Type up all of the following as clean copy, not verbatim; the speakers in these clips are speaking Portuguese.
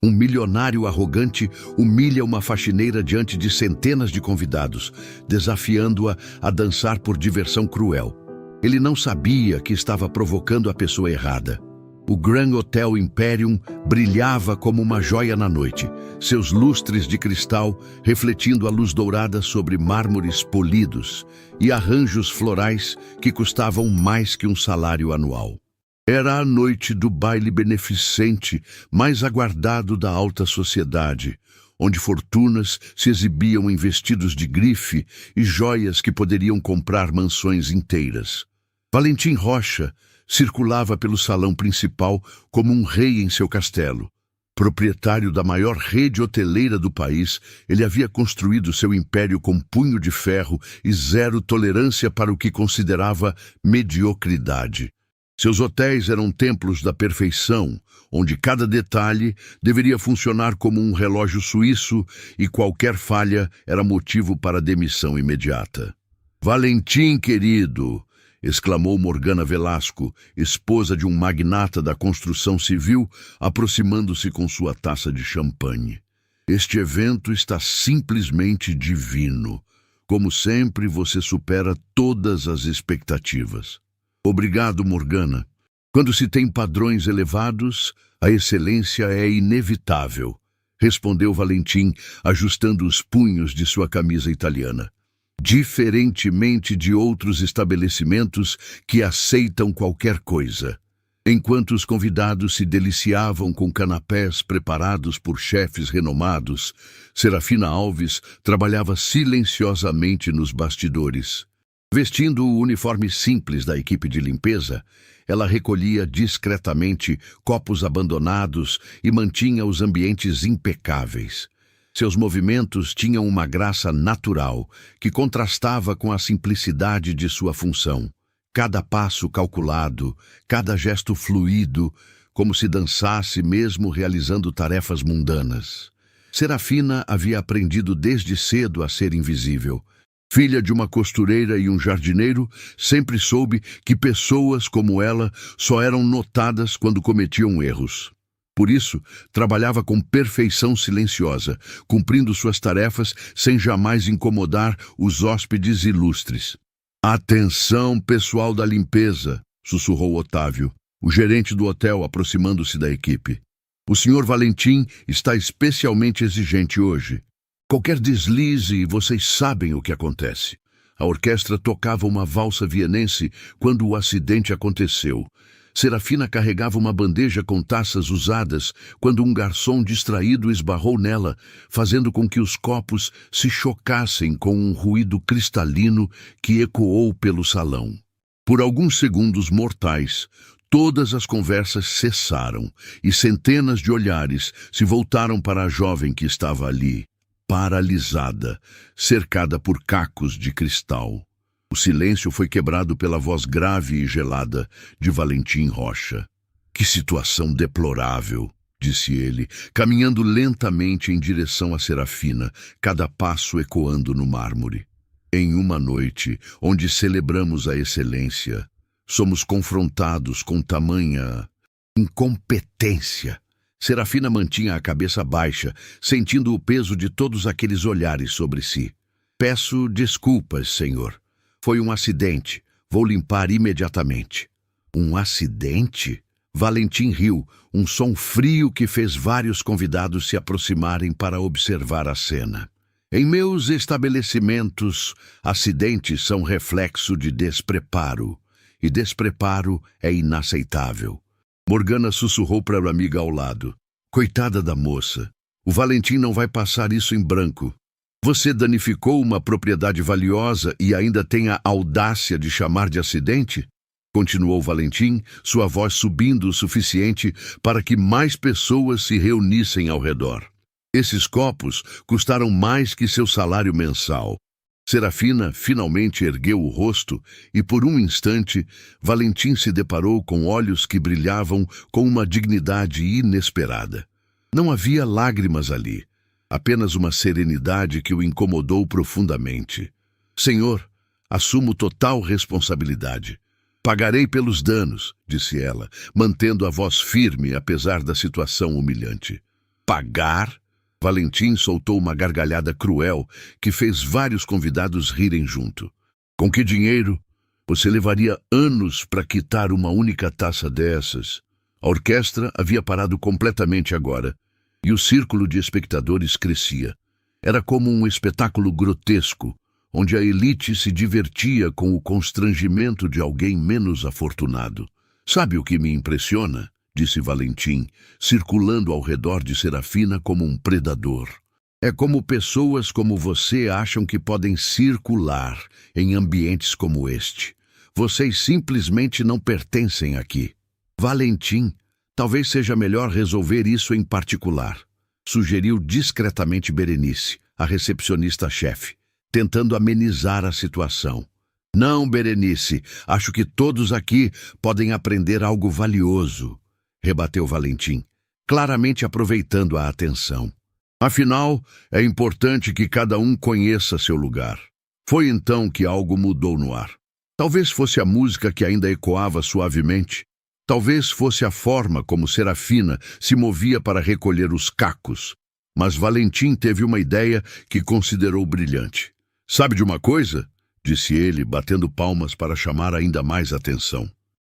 Um milionário arrogante humilha uma faxineira diante de centenas de convidados, desafiando-a a dançar por diversão cruel. Ele não sabia que estava provocando a pessoa errada. O Grand Hotel Imperium brilhava como uma joia na noite, seus lustres de cristal refletindo a luz dourada sobre mármores polidos e arranjos florais que custavam mais que um salário anual. Era a noite do baile beneficente mais aguardado da alta sociedade, onde fortunas se exibiam em vestidos de grife e joias que poderiam comprar mansões inteiras. Valentim Rocha circulava pelo salão principal como um rei em seu castelo. Proprietário da maior rede hoteleira do país, ele havia construído seu império com punho de ferro e zero tolerância para o que considerava mediocridade. Seus hotéis eram templos da perfeição, onde cada detalhe deveria funcionar como um relógio suíço e qualquer falha era motivo para demissão imediata. "Valentim, querido!" exclamou Morgana Velasco, esposa de um magnata da construção civil, aproximando-se com sua taça de champanhe. "Este evento está simplesmente divino. Como sempre, você supera todas as expectativas." "Obrigado, Morgana. Quando se tem padrões elevados, a excelência é inevitável", respondeu Valentim, ajustando os punhos de sua camisa italiana. "Diferentemente de outros estabelecimentos que aceitam qualquer coisa." Enquanto os convidados se deliciavam com canapés preparados por chefes renomados, Serafina Alves trabalhava silenciosamente nos bastidores. Vestindo o uniforme simples da equipe de limpeza, ela recolhia discretamente copos abandonados e mantinha os ambientes impecáveis. Seus movimentos tinham uma graça natural que contrastava com a simplicidade de sua função. Cada passo calculado, cada gesto fluido, como se dançasse mesmo realizando tarefas mundanas. Serafina havia aprendido desde cedo a ser invisível. Filha de uma costureira e um jardineiro, sempre soube que pessoas como ela só eram notadas quando cometiam erros. Por isso, trabalhava com perfeição silenciosa, cumprindo suas tarefas sem jamais incomodar os hóspedes ilustres. "Atenção, pessoal da limpeza", sussurrou Otávio, o gerente do hotel, aproximando-se da equipe. "O senhor Valentim está especialmente exigente hoje. Qualquer deslize e vocês sabem o que acontece." A orquestra tocava uma valsa vienense quando o acidente aconteceu. Serafina carregava uma bandeja com taças usadas quando um garçom distraído esbarrou nela, fazendo com que os copos se chocassem com um ruído cristalino que ecoou pelo salão. Por alguns segundos mortais, todas as conversas cessaram e centenas de olhares se voltaram para a jovem que estava ali, paralisada, cercada por cacos de cristal. O silêncio foi quebrado pela voz grave e gelada de Valentim Rocha. "Que situação deplorável", disse ele, caminhando lentamente em direção a Serafina, cada passo ecoando no mármore. "Em uma noite onde celebramos a excelência, somos confrontados com tamanha incompetência." Serafina mantinha a cabeça baixa, sentindo o peso de todos aqueles olhares sobre si. "Peço desculpas, senhor. Foi um acidente. Vou limpar imediatamente." "Um acidente?" Valentim riu, um som frio que fez vários convidados se aproximarem para observar a cena. "Em meus estabelecimentos, acidentes são reflexo de despreparo, e despreparo é inaceitável." Morgana sussurrou para a amiga ao lado. "Coitada da moça. O Valentim não vai passar isso em branco. Você danificou uma propriedade valiosa e ainda tem a audácia de chamar de acidente?" Continuou Valentim, sua voz subindo o suficiente para que mais pessoas se reunissem ao redor. "Esses copos custaram mais que seu salário mensal." Serafina finalmente ergueu o rosto e, por um instante, Valentim se deparou com olhos que brilhavam com uma dignidade inesperada. Não havia lágrimas ali, apenas uma serenidade que o incomodou profundamente. "Senhor, assumo total responsabilidade. Pagarei pelos danos", disse ela, mantendo a voz firme apesar da situação humilhante. pagar? Valentim soltou uma gargalhada cruel que fez vários convidados rirem junto. Com que dinheiro? Você levaria anos para quitar uma única taça dessas. A orquestra havia parado completamente agora, e o círculo de espectadores crescia. Era como um espetáculo grotesco, onde a elite se divertia com o constrangimento de alguém menos afortunado. Sabe o que me impressiona? Disse Valentim, circulando ao redor de Serafina como um predador. É como pessoas como você acham que podem circular em ambientes como este. Vocês simplesmente não pertencem aqui. Valentim, talvez seja melhor resolver isso em particular, sugeriu discretamente Berenice, a recepcionista-chefe, tentando amenizar a situação. Não, Berenice, acho que todos aqui podem aprender algo valioso, rebateu Valentim, claramente aproveitando a atenção. Afinal, é importante que cada um conheça seu lugar. Foi então que algo mudou no ar. Talvez fosse a música que ainda ecoava suavemente. Talvez fosse a forma como Serafina se movia para recolher os cacos. Mas Valentim teve uma ideia que considerou brilhante. Sabe de uma coisa? Disse ele, batendo palmas para chamar ainda mais atenção.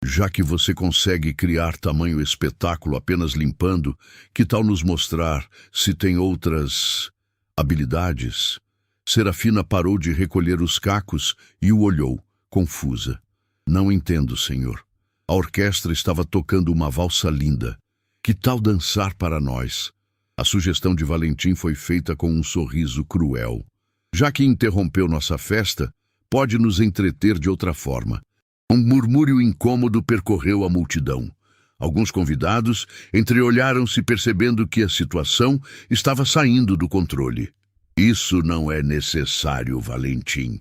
Já que você consegue criar tamanho espetáculo apenas limpando, que tal nos mostrar se tem outras habilidades? Serafina parou de recolher os cacos e o olhou, confusa. Não entendo, senhor. A orquestra estava tocando uma valsa linda. Que tal dançar para nós? A sugestão de Valentim foi feita com um sorriso cruel. Já que interrompeu nossa festa, pode nos entreter de outra forma. Um murmúrio incômodo percorreu a multidão. Alguns convidados entreolharam-se percebendo que a situação estava saindo do controle. Isso não é necessário, Valentim,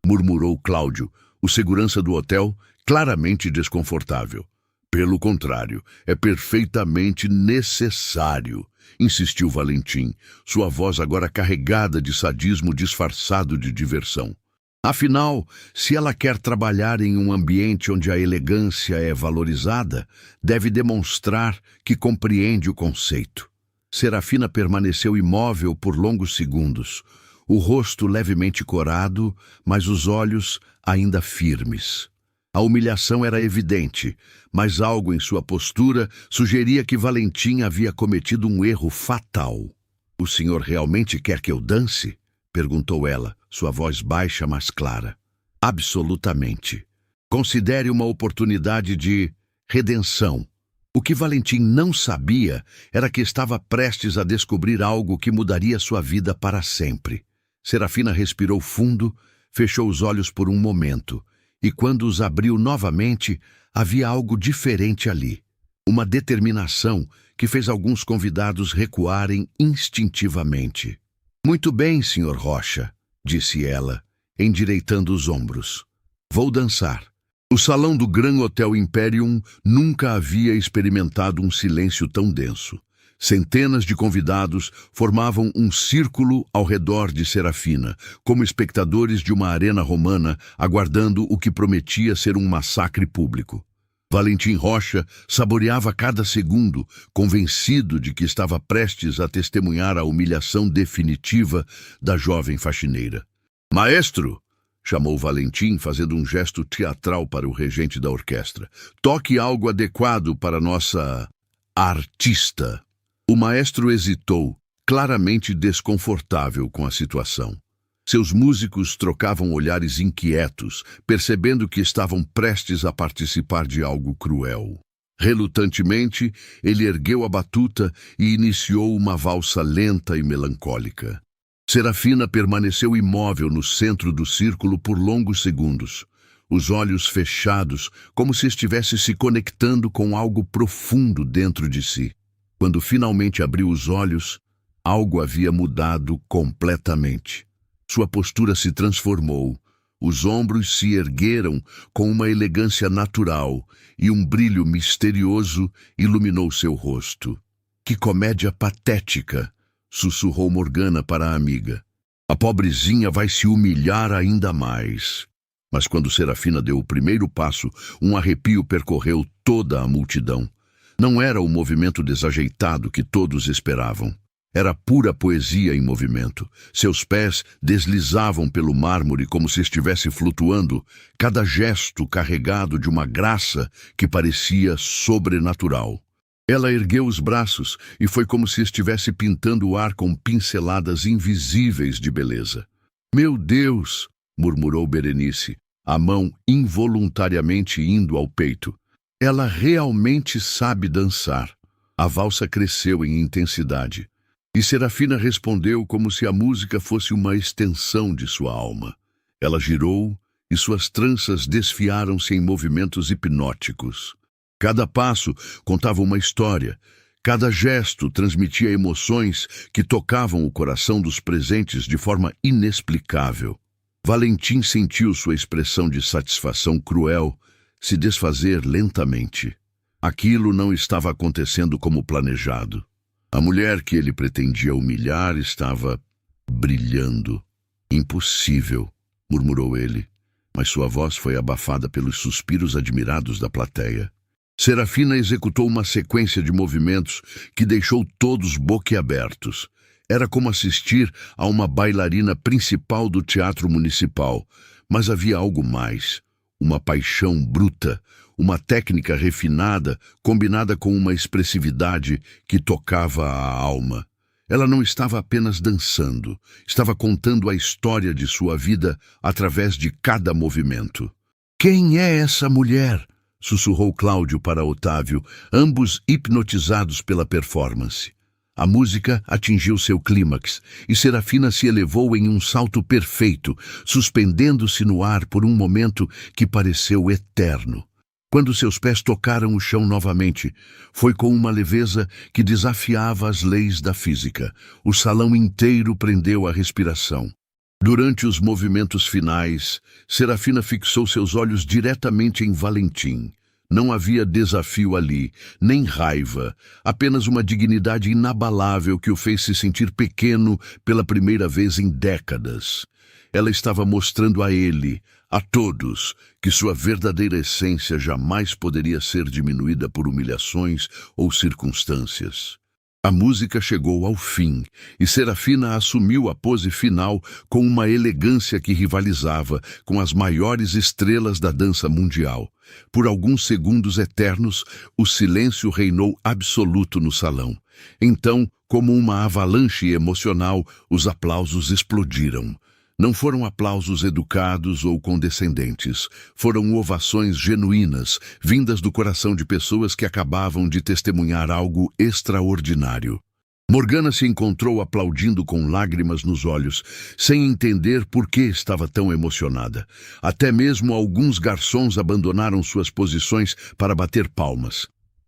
murmurou Cláudio, o segurança do hotel, claramente desconfortável. Pelo contrário, é perfeitamente necessário, insistiu Valentim, sua voz agora carregada de sadismo disfarçado de diversão. Afinal, se ela quer trabalhar em um ambiente onde a elegância é valorizada, deve demonstrar que compreende o conceito. Serafina permaneceu imóvel por longos segundos, o rosto levemente corado, mas os olhos ainda firmes. A humilhação era evidente, mas algo em sua postura sugeria que Valentim havia cometido um erro fatal. "O senhor realmente quer que eu dance?" perguntou ela, sua voz baixa, mas clara. "Absolutamente. Considere uma oportunidade de redenção." O que Valentim não sabia era que estava prestes a descobrir algo que mudaria sua vida para sempre. Serafina respirou fundo, fechou os olhos por um momento, e quando os abriu novamente, havia algo diferente ali. Uma determinação que fez alguns convidados recuarem instintivamente. "Muito bem, Sr. Rocha", disse ela, endireitando os ombros. "Vou dançar." O salão do Grand Hotel Imperium nunca havia experimentado um silêncio tão denso. Centenas de convidados formavam um círculo ao redor de Serafina, como espectadores de uma arena romana, aguardando o que prometia ser um massacre público. Valentim Rocha saboreava cada segundo, convencido de que estava prestes a testemunhar a humilhação definitiva da jovem faxineira. "Maestro!" chamou Valentim, fazendo um gesto teatral para o regente da orquestra. "Toque algo adequado para nossa artista." O maestro hesitou, claramente desconfortável com a situação. Seus músicos trocavam olhares inquietos, percebendo que estavam prestes a participar de algo cruel. Relutantemente, ele ergueu a batuta e iniciou uma valsa lenta e melancólica. Serafina permaneceu imóvel no centro do círculo por longos segundos, os olhos fechados, como se estivesse se conectando com algo profundo dentro de si. Quando finalmente abriu os olhos, algo havia mudado completamente. Sua postura se transformou, os ombros se ergueram com uma elegância natural e um brilho misterioso iluminou seu rosto. "Que comédia patética!" sussurrou Morgana para a amiga. "A pobrezinha vai se humilhar ainda mais." Mas quando Serafina deu o primeiro passo, um arrepio percorreu toda a multidão. Não era o movimento desajeitado que todos esperavam. Era pura poesia em movimento. Seus pés deslizavam pelo mármore como se estivesse flutuando, cada gesto carregado de uma graça que parecia sobrenatural. Ela ergueu os braços e foi como se estivesse pintando o ar com pinceladas invisíveis de beleza. "Meu Deus!" murmurou Berenice, a mão involuntariamente indo ao peito. "Ela realmente sabe dançar." A valsa cresceu em intensidade. E Serafina respondeu como se a música fosse uma extensão de sua alma. Ela girou e suas tranças desfiaram-se em movimentos hipnóticos. Cada passo contava uma história, cada gesto transmitia emoções que tocavam o coração dos presentes de forma inexplicável. Valentim sentiu sua expressão de satisfação cruel se desfazer lentamente. Aquilo não estava acontecendo como planejado. A mulher que ele pretendia humilhar estava brilhando. "Impossível", murmurou ele, mas sua voz foi abafada pelos suspiros admirados da plateia. Serafina executou uma sequência de movimentos que deixou todos boquiabertos. Era como assistir a uma bailarina principal do Teatro Municipal, mas havia algo mais. Uma paixão bruta, uma técnica refinada combinada com uma expressividade que tocava a alma. Ela não estava apenas dançando, estava contando a história de sua vida através de cada movimento. "Quem é essa mulher?" sussurrou Cláudio para Otávio, ambos hipnotizados pela performance. A música atingiu seu clímax e Serafina se elevou em um salto perfeito, suspendendo-se no ar por um momento que pareceu eterno. Quando seus pés tocaram o chão novamente, foi com uma leveza que desafiava as leis da física. O salão inteiro prendeu a respiração. Durante os movimentos finais, Serafina fixou seus olhos diretamente em Valentim. Não havia desafio ali, nem raiva, apenas uma dignidade inabalável que o fez se sentir pequeno pela primeira vez em décadas. Ela estava mostrando a ele, a todos, que sua verdadeira essência jamais poderia ser diminuída por humilhações ou circunstâncias. A música chegou ao fim, e Serafina assumiu a pose final com uma elegância que rivalizava com as maiores estrelas da dança mundial. Por alguns segundos eternos, o silêncio reinou absoluto no salão. Então, como uma avalanche emocional, os aplausos explodiram. Não foram aplausos educados ou condescendentes, foram ovações genuínas, vindas do coração de pessoas que acabavam de testemunhar algo extraordinário. Morgana se encontrou aplaudindo com lágrimas nos olhos, sem entender por que estava tão emocionada. Até mesmo alguns garçons abandonaram suas posições para bater palmas.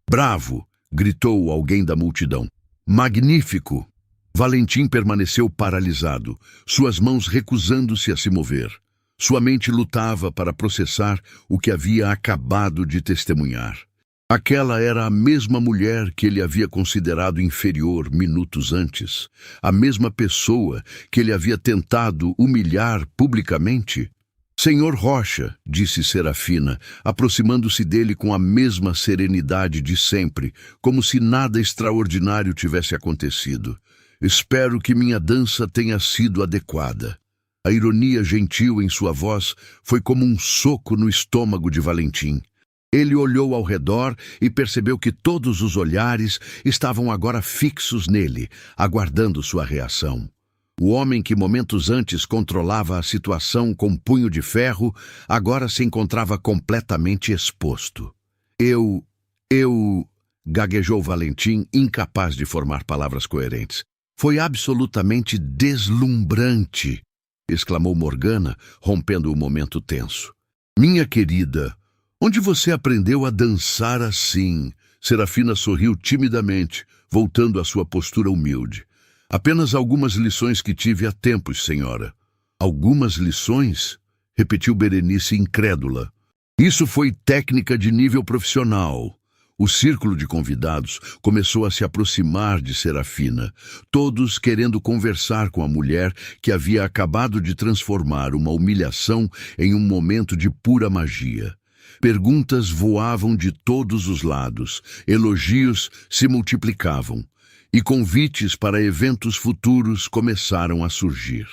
"Bravo!" gritou alguém da multidão. "Magnífico!" Valentim permaneceu paralisado, suas mãos recusando-se a se mover. Sua mente lutava para processar o que havia acabado de testemunhar. Aquela era a mesma mulher que ele havia considerado inferior minutos antes, a mesma pessoa que ele havia tentado humilhar publicamente. "Senhor Rocha", disse Serafina, aproximando-se dele com a mesma serenidade de sempre, como se nada extraordinário tivesse acontecido. "Espero que minha dança tenha sido adequada." A ironia gentil em sua voz foi como um soco no estômago de Valentim. Ele olhou ao redor e percebeu que todos os olhares estavam agora fixos nele, aguardando sua reação. O homem que momentos antes controlava a situação com punho de ferro, agora se encontrava completamente exposto. Eu... gaguejou Valentim, incapaz de formar palavras coerentes. "Foi absolutamente deslumbrante", exclamou Morgana, rompendo o momento tenso. "Minha querida, onde você aprendeu a dançar assim?" Serafina sorriu timidamente, voltando à sua postura humilde. "Apenas algumas lições que tive há tempos, senhora." "Algumas lições?" repetiu Berenice incrédula. "Isso foi técnica de nível profissional." O círculo de convidados começou a se aproximar de Serafina, todos querendo conversar com a mulher que havia acabado de transformar uma humilhação em um momento de pura magia. Perguntas voavam de todos os lados, elogios se multiplicavam e convites para eventos futuros começaram a surgir.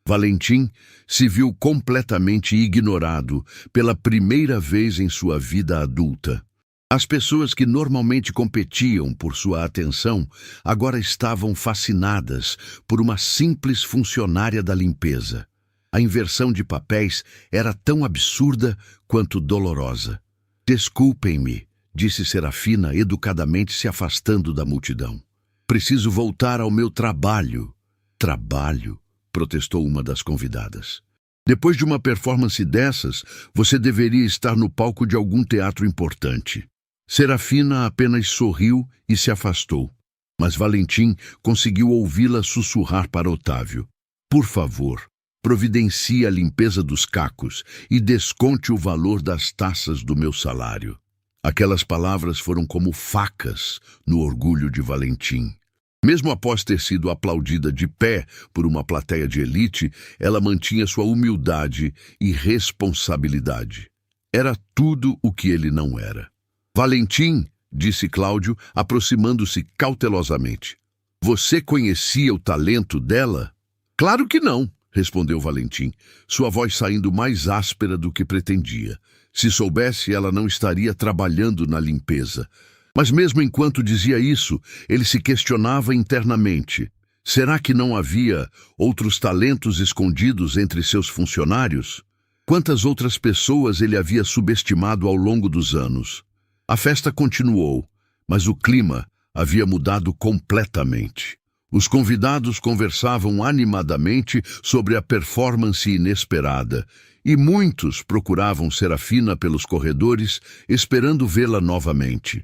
Valentim se viu completamente ignorado pela primeira vez em sua vida adulta. As pessoas que normalmente competiam por sua atenção agora estavam fascinadas por uma simples funcionária da limpeza. A inversão de papéis era tão absurda quanto dolorosa. "Desculpem-me", disse Serafina, educadamente se afastando da multidão. "Preciso voltar ao meu trabalho." "Trabalho?", protestou uma das convidadas. "Depois de uma performance dessas, você deveria estar no palco de algum teatro importante." Serafina apenas sorriu e se afastou, mas Valentim conseguiu ouvi-la sussurrar para Otávio: "Por favor, providencie a limpeza dos cacos e desconte o valor das taças do meu salário." Aquelas palavras foram como facas no orgulho de Valentim. Mesmo após ter sido aplaudida de pé por uma plateia de elite, ela mantinha sua humildade e responsabilidade. Era tudo o que ele não era. "Valentim", disse Cláudio, aproximando-se cautelosamente. "Você conhecia o talento dela?" "Claro que não", respondeu Valentim, sua voz saindo mais áspera do que pretendia. Se soubesse, ela não estaria trabalhando na limpeza. Mas mesmo enquanto dizia isso, ele se questionava internamente. Será que não havia outros talentos escondidos entre seus funcionários? Quantas outras pessoas ele havia subestimado ao longo dos anos? A festa continuou, mas o clima havia mudado completamente. Os convidados conversavam animadamente sobre a performance inesperada, e muitos procuravam Serafina pelos corredores, esperando vê-la novamente.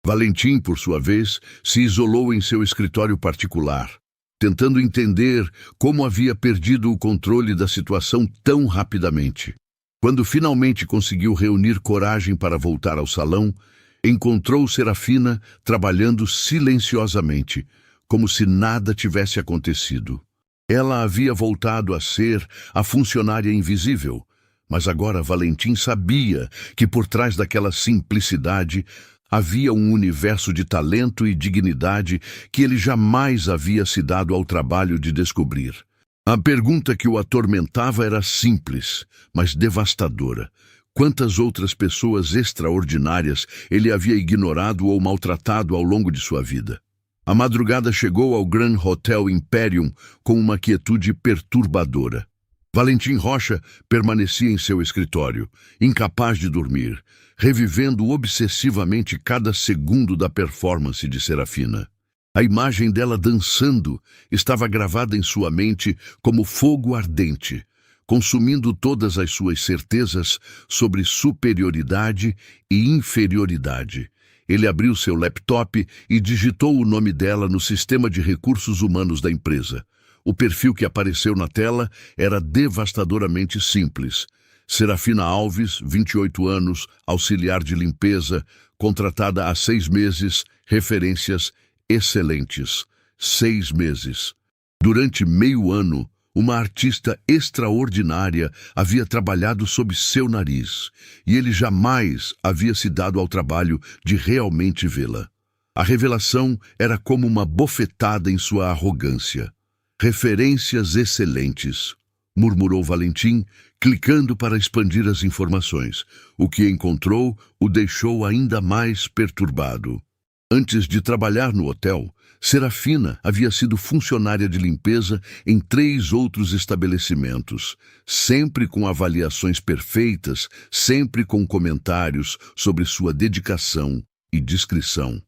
Valentim, por sua vez, se isolou em seu escritório particular, tentando entender como havia perdido o controle da situação tão rapidamente. Quando finalmente conseguiu reunir coragem para voltar ao salão, encontrou Serafina trabalhando silenciosamente, como se nada tivesse acontecido. Ela havia voltado a ser a funcionária invisível, mas agora Valentim sabia que por trás daquela simplicidade havia um universo de talento e dignidade que ele jamais havia se dado ao trabalho de descobrir. A pergunta que o atormentava era simples, mas devastadora. Quantas outras pessoas extraordinárias ele havia ignorado ou maltratado ao longo de sua vida? A madrugada chegou ao Grand Hotel Imperium com uma quietude perturbadora. Valentim Rocha permanecia em seu escritório, incapaz de dormir, revivendo obsessivamente cada segundo da performance de Serafina. A imagem dela dançando estava gravada em sua mente como fogo ardente, consumindo todas as suas certezas sobre superioridade e inferioridade. Ele abriu seu laptop e digitou o nome dela no sistema de recursos humanos da empresa. O perfil que apareceu na tela era devastadoramente simples. Serafina Alves, 28 anos, auxiliar de limpeza, contratada há 6 meses, referências excelentes. 6 meses. Durante meio ano, uma artista extraordinária havia trabalhado sob seu nariz, e ele jamais havia se dado ao trabalho de realmente vê-la. A revelação era como uma bofetada em sua arrogância. "Referências excelentes", murmurou Valentim, clicando para expandir as informações. O que encontrou o deixou ainda mais perturbado. Antes de trabalhar no hotel, Serafina havia sido funcionária de limpeza em 3 outros estabelecimentos, sempre com avaliações perfeitas, sempre com comentários sobre sua dedicação e discrição.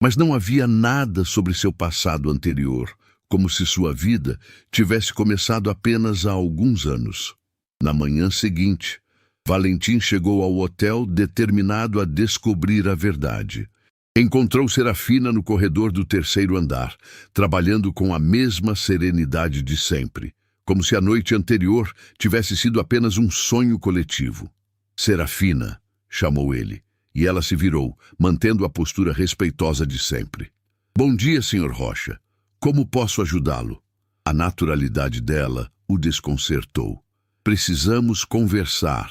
Mas não havia nada sobre seu passado anterior, como se sua vida tivesse começado apenas há alguns anos. Na manhã seguinte, Valentim chegou ao hotel determinado a descobrir a verdade. Encontrou Serafina no corredor do 3º andar, trabalhando com a mesma serenidade de sempre, como se a noite anterior tivesse sido apenas um sonho coletivo. "Serafina", chamou ele, e ela se virou, mantendo a postura respeitosa de sempre. "Bom dia, Sr. Rocha. Como posso ajudá-lo?" A naturalidade dela o desconcertou. "Precisamos conversar.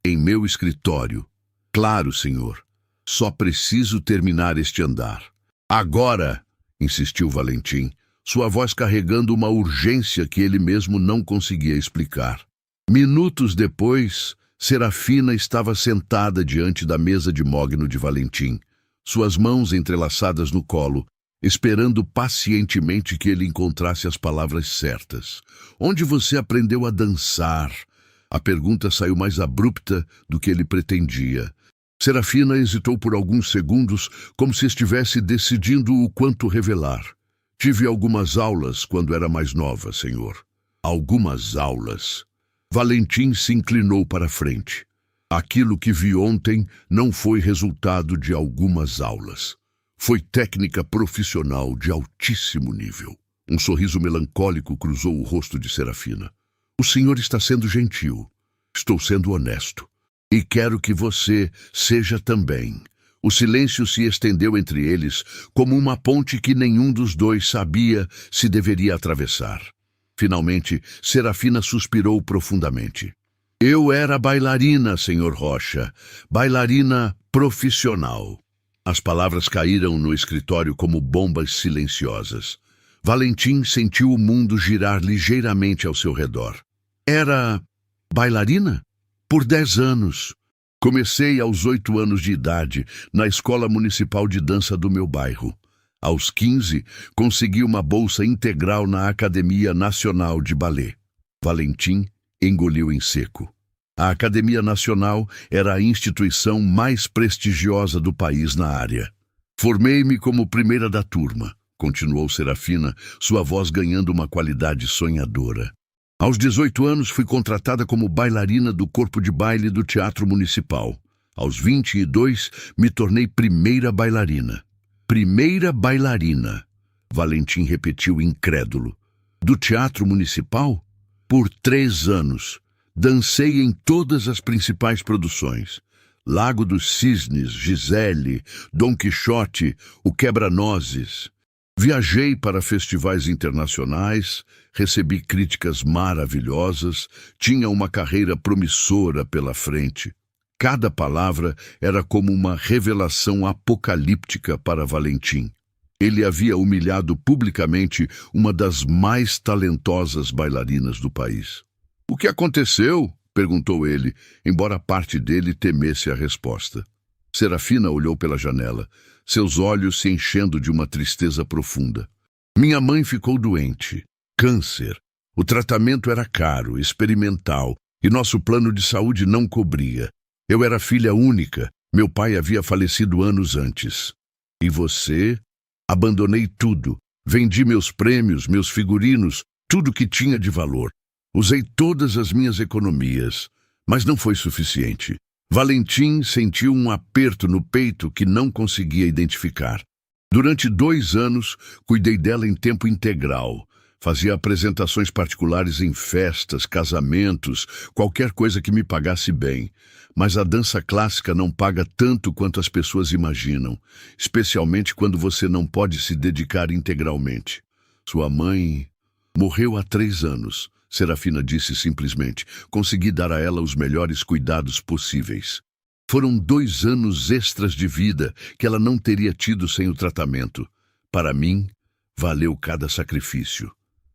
Em meu escritório." Claro, senhor. Só preciso terminar este andar. Agora, insistiu Valentim, sua voz carregando uma urgência que ele mesmo não conseguia explicar. Minutos depois, Serafina estava sentada diante da mesa de mogno de Valentim, suas mãos entrelaçadas no colo, esperando pacientemente que ele encontrasse as palavras certas. Onde você aprendeu a dançar? A pergunta saiu mais abrupta do que ele pretendia. Serafina hesitou por alguns segundos, como se estivesse decidindo o quanto revelar. Tive algumas aulas quando era mais nova, senhor. Algumas aulas. Valentim se inclinou para a frente. Aquilo que vi ontem não foi resultado de algumas aulas. Foi técnica profissional de altíssimo nível. Um sorriso melancólico cruzou o rosto de Serafina. O senhor está sendo gentil. Estou sendo honesto. E quero que você seja também. O silêncio se estendeu entre eles, como uma ponte que nenhum dos dois sabia se deveria atravessar. Finalmente, Serafina suspirou profundamente. Eu era bailarina, senhor Rocha. Bailarina profissional. As palavras caíram no escritório como bombas silenciosas. Valentim sentiu o mundo girar ligeiramente ao seu redor. Era bailarina? Por 10 anos. Comecei aos 8 anos de idade, na escola municipal de dança do meu bairro. Aos 15, consegui uma bolsa integral na Academia Nacional de Ballet. Valentim engoliu em seco. A Academia Nacional era a instituição mais prestigiosa do país na área. Formei-me como primeira da turma, continuou Serafina, sua voz ganhando uma qualidade sonhadora. Aos 18 anos fui contratada como bailarina do corpo de baile do Teatro Municipal. Aos 22 me tornei primeira bailarina. Primeira bailarina, Valentim repetiu incrédulo. Do Teatro Municipal? Por 3 anos. Dancei em todas as principais produções. Lago dos Cisnes, Gisele, Dom Quixote, O Quebra-Nozes. Viajei para festivais internacionais, recebi críticas maravilhosas, tinha uma carreira promissora pela frente. Cada palavra era como uma revelação apocalíptica para Valentim. Ele havia humilhado publicamente uma das mais talentosas bailarinas do país. O que aconteceu? Perguntou ele, embora parte dele temesse a resposta. Serafina olhou pela janela, seus olhos se enchendo de uma tristeza profunda. Minha mãe ficou doente. Câncer. O tratamento era caro, experimental, e nosso plano de saúde não cobria. Eu era filha única. Meu pai havia falecido anos antes. E você? Abandonei tudo. Vendi meus prêmios, meus figurinos, tudo que tinha de valor. Usei todas as minhas economias, mas não foi suficiente. Valentim sentiu um aperto no peito que não conseguia identificar. Durante 2 anos, cuidei dela em tempo integral. Fazia apresentações particulares em festas, casamentos, qualquer coisa que me pagasse bem. Mas a dança clássica não paga tanto quanto as pessoas imaginam, especialmente quando você não pode se dedicar integralmente. Sua mãe morreu há 3 anos. Serafina disse simplesmente. Consegui dar a ela os melhores cuidados possíveis. Foram 2 anos extras de vida que ela não teria tido sem o tratamento. Para mim, valeu cada sacrifício.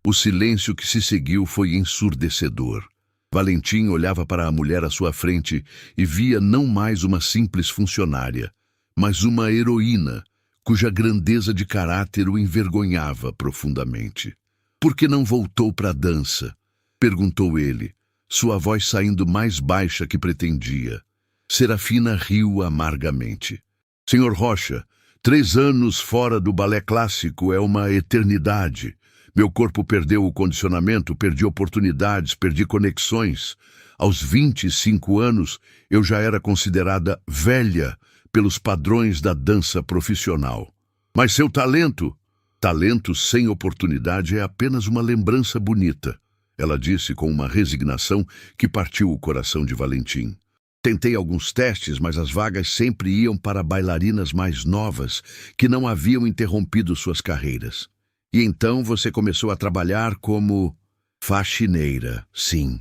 O silêncio que se seguiu foi ensurdecedor. Valentim olhava para a mulher à sua frente e via não mais uma simples funcionária, mas uma heroína, cuja grandeza de caráter o envergonhava profundamente. Por que não voltou para a dança? Perguntou ele, sua voz saindo mais baixa que pretendia. Serafina riu amargamente. Senhor Rocha, 3 anos fora do balé clássico é uma eternidade. Meu corpo perdeu o condicionamento, perdi oportunidades, perdi conexões. Aos 25 anos, eu já era considerada velha pelos padrões da dança profissional. Mas seu talento? Talento sem oportunidade é apenas uma lembrança bonita, ela disse com uma resignação que partiu o coração de Valentim. Tentei alguns testes, mas as vagas sempre iam para bailarinas mais novas que não haviam interrompido suas carreiras. E então você começou a trabalhar como faxineira, sim.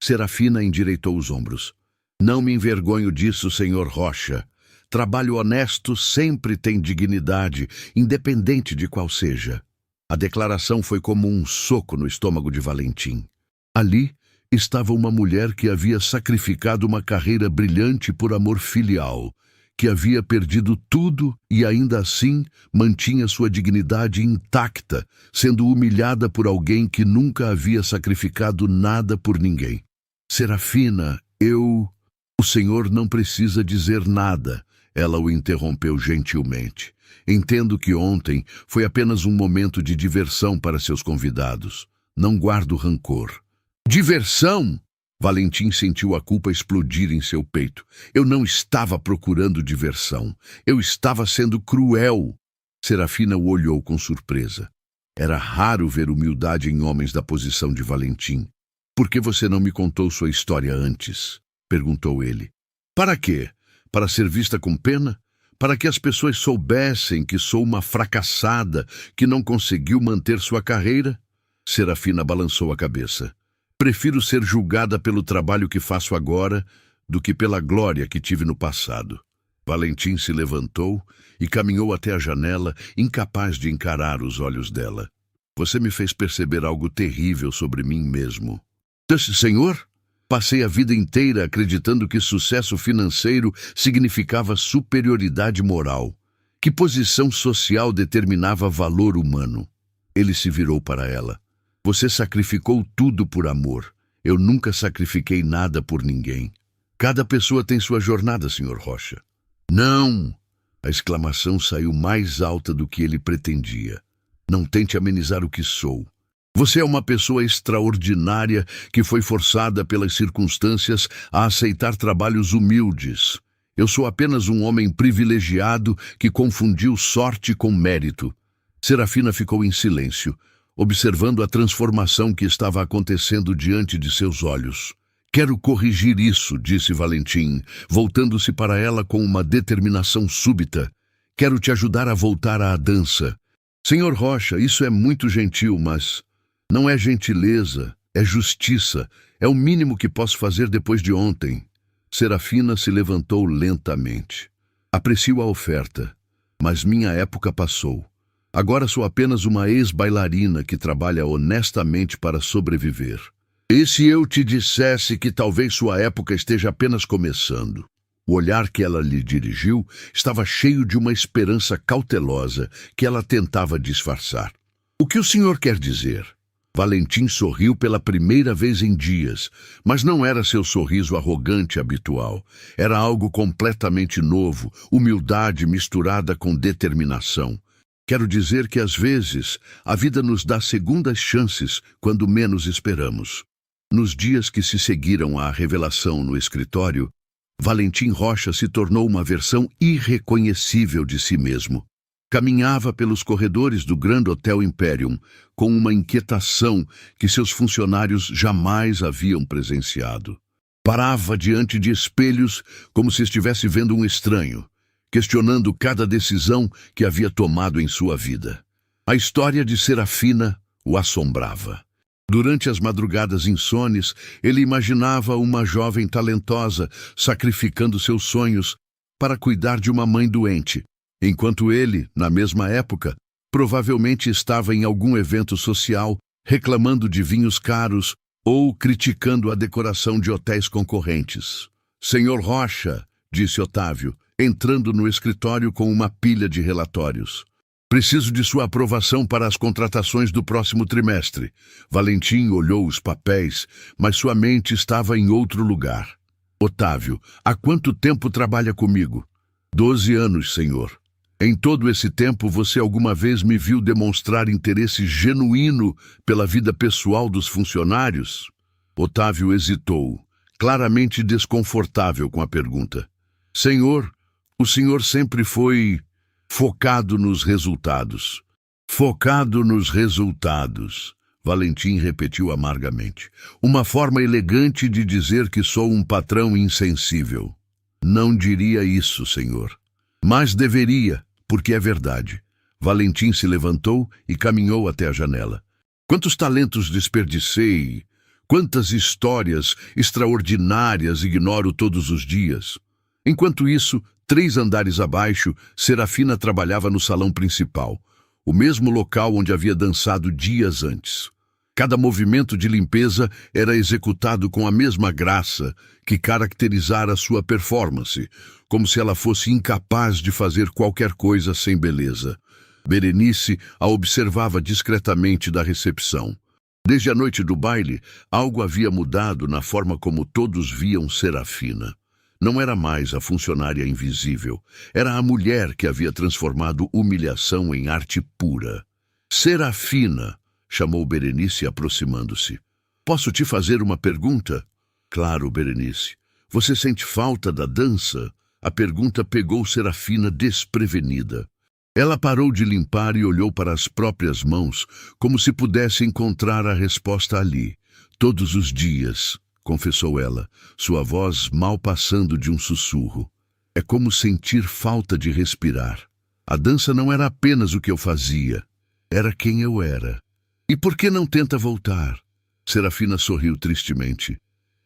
Serafina endireitou os ombros. Não me envergonho disso, senhor Rocha. Trabalho honesto sempre tem dignidade, independente de qual seja. A declaração foi como um soco no estômago de Valentim. Ali estava uma mulher que havia sacrificado uma carreira brilhante por amor filial, que havia perdido tudo e ainda assim mantinha sua dignidade intacta, sendo humilhada por alguém que nunca havia sacrificado nada por ninguém. Serafina, O senhor não precisa dizer nada, ela o interrompeu gentilmente. Entendo que ontem foi apenas um momento de diversão para seus convidados. Não guardo rancor. Diversão? Valentim sentiu a culpa explodir em seu peito. Eu não estava procurando diversão. Eu estava sendo cruel. Serafina o olhou com surpresa. Era raro ver humildade em homens da posição de Valentim. Por que você não me contou sua história antes? Perguntou ele. Para quê? Para ser vista com pena? Para que as pessoas soubessem que sou uma fracassada que não conseguiu manter sua carreira? Serafina balançou a cabeça. Prefiro ser julgada pelo trabalho que faço agora do que pela glória que tive no passado. Valentim se levantou e caminhou até a janela, incapaz de encarar os olhos dela. Você me fez perceber algo terrível sobre mim mesmo. Senhor? Passei a vida inteira acreditando que sucesso financeiro significava superioridade moral. Que posição social determinava valor humano? Ele se virou para ela. Você sacrificou tudo por amor. Eu nunca sacrifiquei nada por ninguém. Cada pessoa tem sua jornada, senhor Rocha. Não! A exclamação saiu mais alta do que ele pretendia. Não tente amenizar o que sou. Você é uma pessoa extraordinária que foi forçada pelas circunstâncias a aceitar trabalhos humildes. Eu sou apenas um homem privilegiado que confundiu sorte com mérito. Serafina ficou em silêncio, observando a transformação que estava acontecendo diante de seus olhos. Quero corrigir isso, disse Valentim, voltando-se para ela com uma determinação súbita. Quero te ajudar a voltar à dança. Senhor Rocha, isso é muito gentil, mas não é gentileza, é justiça. É o mínimo que posso fazer depois de ontem. Serafina se levantou lentamente. Aprecio a oferta, mas minha época passou. Agora sou apenas uma ex-bailarina que trabalha honestamente para sobreviver. E se eu te dissesse que talvez sua época esteja apenas começando? O olhar que ela lhe dirigiu estava cheio de uma esperança cautelosa que ela tentava disfarçar. O que o senhor quer dizer? Valentim sorriu pela primeira vez em dias, mas não era seu sorriso arrogante habitual. Era algo completamente novo, humildade misturada com determinação. Quero dizer que, às vezes, a vida nos dá segundas chances quando menos esperamos. Nos dias que se seguiram à revelação no escritório, Valentim Rocha se tornou uma versão irreconhecível de si mesmo. Caminhava pelos corredores do Grand Hotel Imperium com uma inquietação que seus funcionários jamais haviam presenciado. Parava diante de espelhos como se estivesse vendo um estranho, questionando cada decisão que havia tomado em sua vida. A história de Serafina o assombrava. Durante as madrugadas insones, ele imaginava uma jovem talentosa sacrificando seus sonhos para cuidar de uma mãe doente, enquanto ele, na mesma época, provavelmente estava em algum evento social, reclamando de vinhos caros ou criticando a decoração de hotéis concorrentes. Senhor Rocha, disse Otávio, entrando no escritório com uma pilha de relatórios. Preciso de sua aprovação para as contratações do próximo trimestre. Valentim olhou os papéis, mas sua mente estava em outro lugar. Otávio, há quanto tempo trabalha comigo? 12 anos, senhor. Em todo esse tempo, você alguma vez me viu demonstrar interesse genuíno pela vida pessoal dos funcionários? Otávio hesitou, claramente desconfortável com a pergunta. Senhor, o senhor sempre foi focado nos resultados. Focado nos resultados, Valentim repetiu amargamente. Uma forma elegante de dizer que sou um patrão insensível. Não diria isso, senhor. Mas deveria, porque é verdade. Valentim se levantou e caminhou até a janela. Quantos talentos desperdicei? Quantas histórias extraordinárias ignoro todos os dias. Enquanto isso, 3 andares abaixo, Serafina trabalhava no salão principal, o mesmo local onde havia dançado dias antes. Cada movimento de limpeza era executado com a mesma graça que caracterizara sua performance, como se ela fosse incapaz de fazer qualquer coisa sem beleza. Berenice a observava discretamente da recepção. Desde a noite do baile, algo havia mudado na forma como todos viam Serafina. Não era mais a funcionária invisível. Era a mulher que havia transformado humilhação em arte pura. Serafina, chamou Berenice aproximando-se. Posso te fazer uma pergunta? Claro, Berenice. Você sente falta da dança? A pergunta pegou Serafina desprevenida. Ela parou de limpar e olhou para as próprias mãos, como se pudesse encontrar a resposta ali. Todos os dias, confessou ela, sua voz mal passando de um sussurro. É como sentir falta de respirar. A dança não era apenas o que eu fazia, era quem eu era. E por que não tenta voltar? Serafina sorriu tristemente.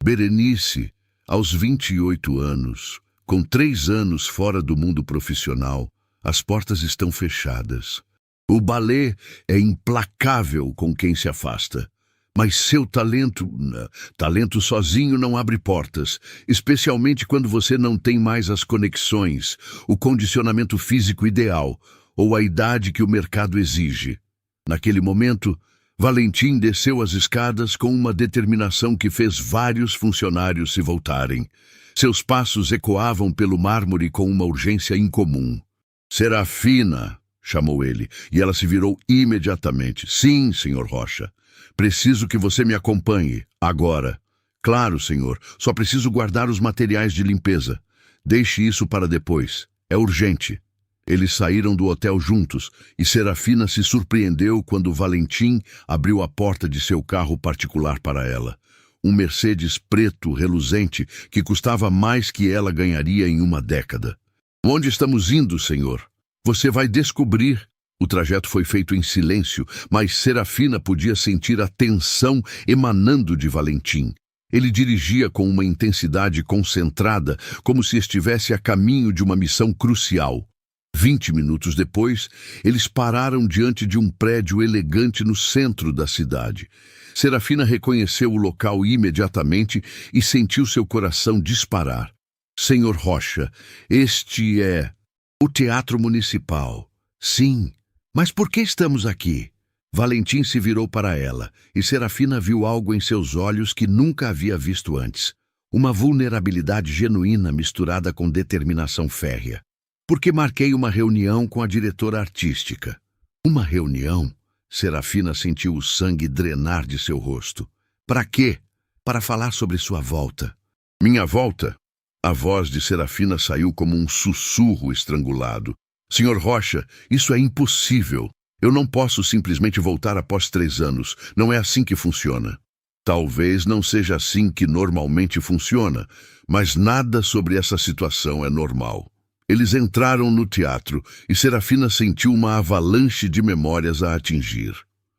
Berenice, aos 28 anos, com 3 anos fora do mundo profissional, as portas estão fechadas. O balé é implacável com quem se afasta. Mas seu talento sozinho não abre portas, especialmente quando você não tem mais as conexões, o condicionamento físico ideal ou a idade que o mercado exige. Naquele momento, Valentim desceu as escadas com uma determinação que fez vários funcionários se voltarem. Seus passos ecoavam pelo mármore com uma urgência incomum. Serafina, chamou ele, e ela se virou imediatamente. Sim, senhor Rocha. Preciso que você me acompanhe, agora. Claro, senhor, só preciso guardar os materiais de limpeza. Deixe isso para depois. É urgente. Eles saíram do hotel juntos e Serafina se surpreendeu quando Valentim abriu a porta de seu carro particular para ela. Um Mercedes preto reluzente que custava mais que ela ganharia em uma década. Onde estamos indo, senhor? Você vai descobrir. O trajeto foi feito em silêncio, mas Serafina podia sentir a tensão emanando de Valentim. Ele dirigia com uma intensidade concentrada, como se estivesse a caminho de uma missão crucial. 20 minutos depois, eles pararam diante de um prédio elegante no centro da cidade. Serafina reconheceu o local imediatamente e sentiu seu coração disparar. Senhor Rocha, este é o Teatro Municipal. Sim. Mas por que estamos aqui? Valentim se virou para ela, e Serafina viu algo em seus olhos que nunca havia visto antes. Uma vulnerabilidade genuína misturada com determinação férrea. Porque marquei uma reunião com a diretora artística. Uma reunião? Serafina sentiu o sangue drenar de seu rosto. Para quê? Para falar sobre sua volta. Minha volta? A voz de Serafina saiu como um sussurro estrangulado. Senhor Rocha, isso é impossível. Eu não posso simplesmente voltar após 3 anos. Não é assim que funciona. Talvez não seja assim que normalmente funciona, mas nada sobre essa situação é normal. Eles entraram no teatro e Serafina sentiu uma avalanche de memórias a atingir.